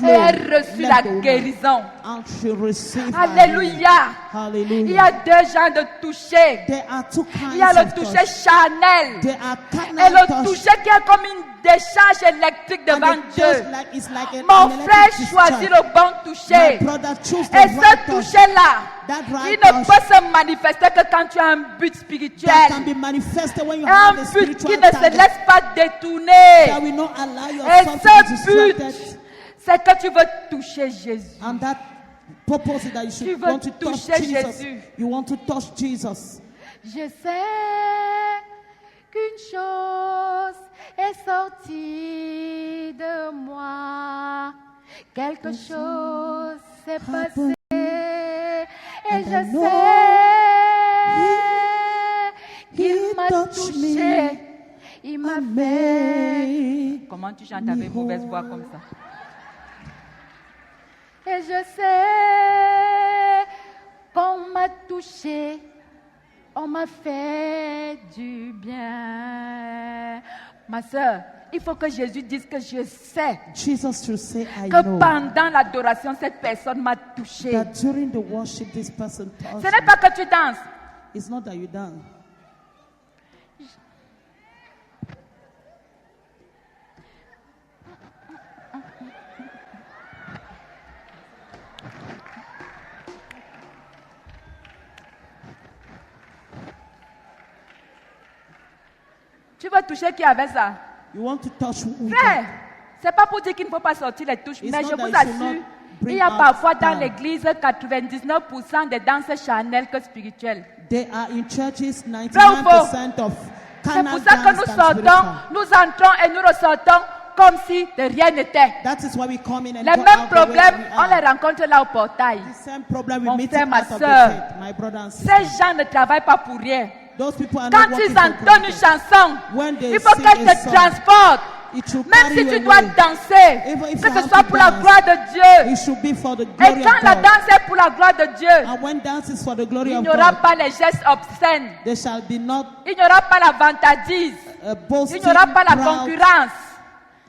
Et elle flow reçut left la the woman, guérison. and she received her Alléluia. healing. Il y a Hallelujah. deux genres de toucher. There are two Il y a kinds le of toucher touch. charnel. There are Et carnal le touch. toucher qui est comme une décharge électrique And devant the Dieu. touch like, is like an Mon electric frère discharge. choisit le bon My toucher. brother choose the Et right ce touch. toucher-là, That il right ne touch peut se manifester que quand tu as un but that can spirituel. be manifested when you Un have a but spiritual qui ne se target laisse pas détourner. that will not allow Et yourself to be ce but, distracted. c'est que tu veux toucher Jésus. And that purpose is that you Tu should veux want to touch toucher Jesus. Jésus. You want to touch Jesus. Je sais qu'une chose est sortie de moi. Quelque chose s'est passé. Et je know sais qu'il m'a touched me. touché. Il m'a fait. Amen. Comment tu chantes avec mauvaise voix comme ça? Et je sais qu'on m'a touché, on m'a fait du bien. Ma soeur, il faut que Jésus dise que je sais Jesus should say, I que know pendant l'adoration, cette personne m'a touché. that during the worship, this person touched Ce n'est pas que tu danses. me. It's not that you dance. Tu veux toucher qui avait ça? You want to touch who? Frère, c'est pas pour dire qu'il ne faut pas sortir les touches, It's mais not je that vous you should assure, not bring il y a out parfois dans power. l'église 99% des danses charnelles que spirituelles. There are in churches Vrai ou faux? 99% of C'est carnal pour ça que dance nous than sortons, spiritual. nous entrons et nous ressortons comme si de rien n'était. That is why we come in and Les go mêmes out the way problèmes, we on are. les rencontre là au portail. The same problem we Mon meet frère, out ma of the sœur. faith, my brother and sister. Ces gens ne travaillent pas pour rien. Those people are Quand not ils working for entendent une granted. chanson, When they il faut sing qu'elle a te song, transporte. it should Même carry si you tu dois away. danser, Even if que you ce have soit to pour la dance, gloire de Dieu. It should be for the Et glory quand of la God. danse est pour la gloire de Dieu, And when dance is for the glory il of n'y aura God, pas les gestes obscènes. there shall be not Il n'y aura pas la vantardise. a boasting, Il n'y aura pas la proud. concurrence.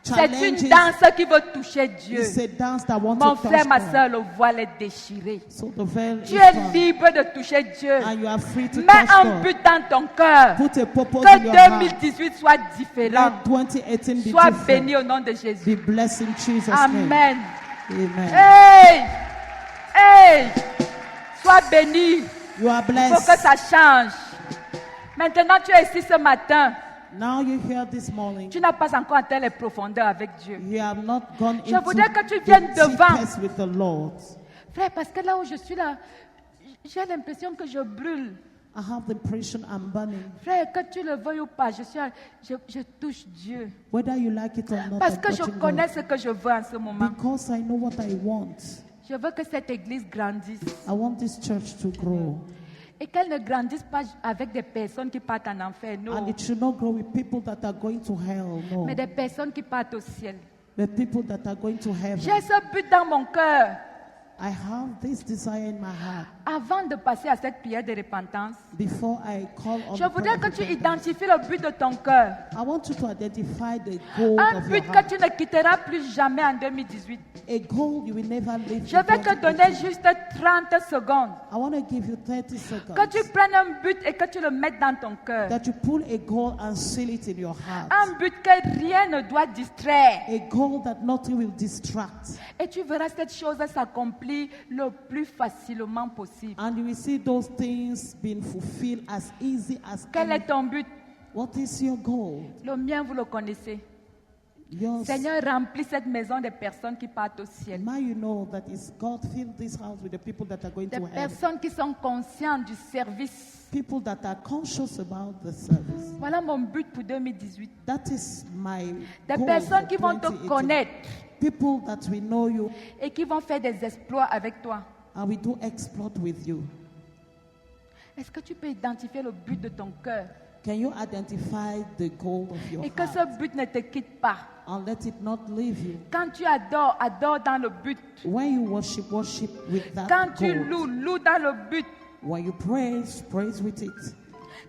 C'est une challenges. danse qui veut toucher Dieu. It's a dance that wants Mon to touch frère, ma God. soeur, le voile est déchiré. So the veil Tu is es torn, libre de toucher Dieu. and you are free to Mets touch un God. but dans ton cœur. Put a purpose Que in your heart. 2018 soit différent. Let 2018 be Sois different. béni au nom de Jésus. Be blessed in Jesus' name. Amen. Amen. Hey! Hey! Sois béni. You are Il faut que blessed. ça change. Maintenant, tu es ici ce matin. Now you're here this morning. Tu n'as pas encore atteint les profondeurs avec Dieu. You have not gone Je into voudrais que tu viennes the devant. deepest with the Lord. Frère, parce que là où je suis là, j'ai l'impression que je brûle. I have the impression I'm burning. Frère, que tu le veuilles ou pas, je touche Dieu. Whether you like it or not, Parce I'm que je touching connais God. ce que je veux en ce moment. Because I know what I want. Je veux que cette église grandisse. I want this church to grow. Et qu'elle ne grandisse pas avec des personnes qui partent en enfer, And non. it should not grow with people that are going to hell, no. Mais des personnes qui partent au ciel. The people that are going to heaven. J'ai ce but dans mon cœur. I have this desire in my heart. Avant de passer à cette prière de repentance, Before I call on je the voudrais prayer que of tu repentance, identifies le but de ton cœur. I want you to identify the goal Un of but your que heart. tu ne quitteras plus jamais en 2018. A goal you will never leave. Je vais te donner juste 30 secondes. I want to give you 30 seconds. Que tu prennes un but et que tu le mettes dans ton cœur. That you pull a goal and seal it in your heart. Un but que rien ne doit distraire. A goal that nothing will distract. Et tu verras cette chose s'accomplir le plus facilement possible. And you will see those things being fulfilled as easy as Quel any. est ton but? What is your goal? Le mien, vous le connaissez. Yours. Seigneur, remplis cette maison des personnes qui partent au ciel. Now you know that it's God filled this house with the people that are going Des to heaven. personnes qui sont conscientes du service. People that are conscious about the service. Voilà mon but pour 2018. That is my Des goal personnes for qui vont te 2018. connaître People that will know you et qui vont faire des exploits avec toi. and we do exploit with you. Est-ce que tu peux identifier le but de ton cœur Can you identify the goal of your et que heart ce but ne te quitte pas? and let it not leave you? Quand tu adores, adore dans le but. When you worship, worship with that Quand tu goal. loues, loue dans le but. When you praise, praise with it.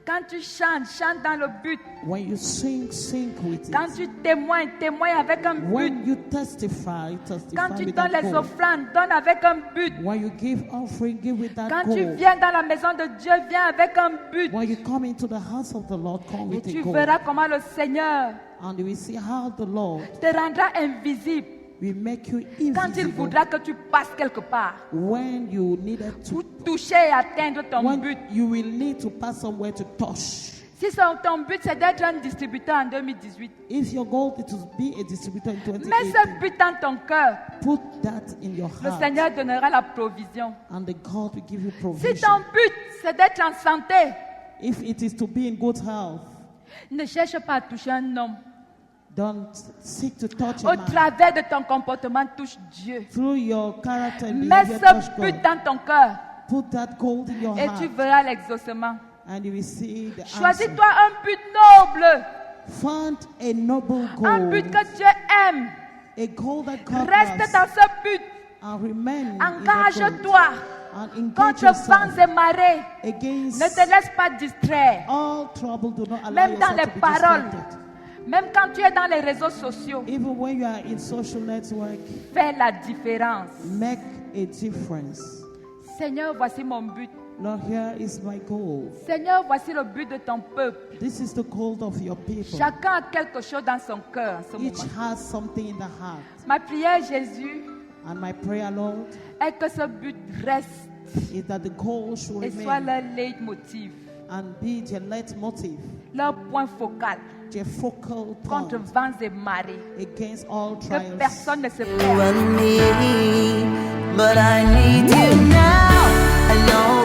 Quand tu chantes, chante dans le but. When you sing, sing with it. Quand tu témoignes, témoigne avec un but. When you testify, testify Quand tu with donnes that les goal. offrandes, donne avec un but. When you give offering, give with that Quand goal. tu viens dans la maison de Dieu, viens avec un but. When you come into the house of the Lord, come Et with a tu goal. verras comment le Seigneur And you will see how the Lord te rendra invisible will make you quand il invisible voudra que tu passes quelque part when you needed pour to. toucher et atteindre ton When but. you will need to pass somewhere to touch. Si ton but c'est d'être un distributeur en 2018, If your goal is to be a distributor in mets ce 2018, but dans ton cœur. put that in your Le heart, Seigneur donnera la provision. and the God will give you Si provision. ton but c'est d'être en santé, If it is to be in good health, ne cherche pas à toucher un homme. don't seek to touch Au a man. travers de ton comportement, touche Dieu. Through your character and Mets behavior, ce touch but God. dans ton cœur Put that gold in your et tu heart, verras l'exaucement. and you will see the answer. Choisis-toi un but noble, Find a noble un goal, but que Dieu aime. a goal that God Reste loves, dans ce but. and remain in that goal, Engage-toi and engage contre yourself vents et marées. against Ne te laisse pas distraire. all trouble. Do not allow Même dans yourself les to be paroles, distracted. même quand tu es dans les réseaux sociaux, Even when you are in social network, fais la différence. make a difference. Seigneur, voici mon but. Lord, here is my goal. Seigneur, voici le but de ton peuple. This is the goal of your people. Chacun a quelque chose dans son cœur en ce Each moment. has something in the heart. Ma prière, Jésus, And my prayer, Lord, est que ce but reste is that the goal should et soit remain leur leitmotiv, and be their leitmotiv, leur point focal their focal contre point vents et marées. against all Que trials. personne ne se over perde. me, but I need you now. I know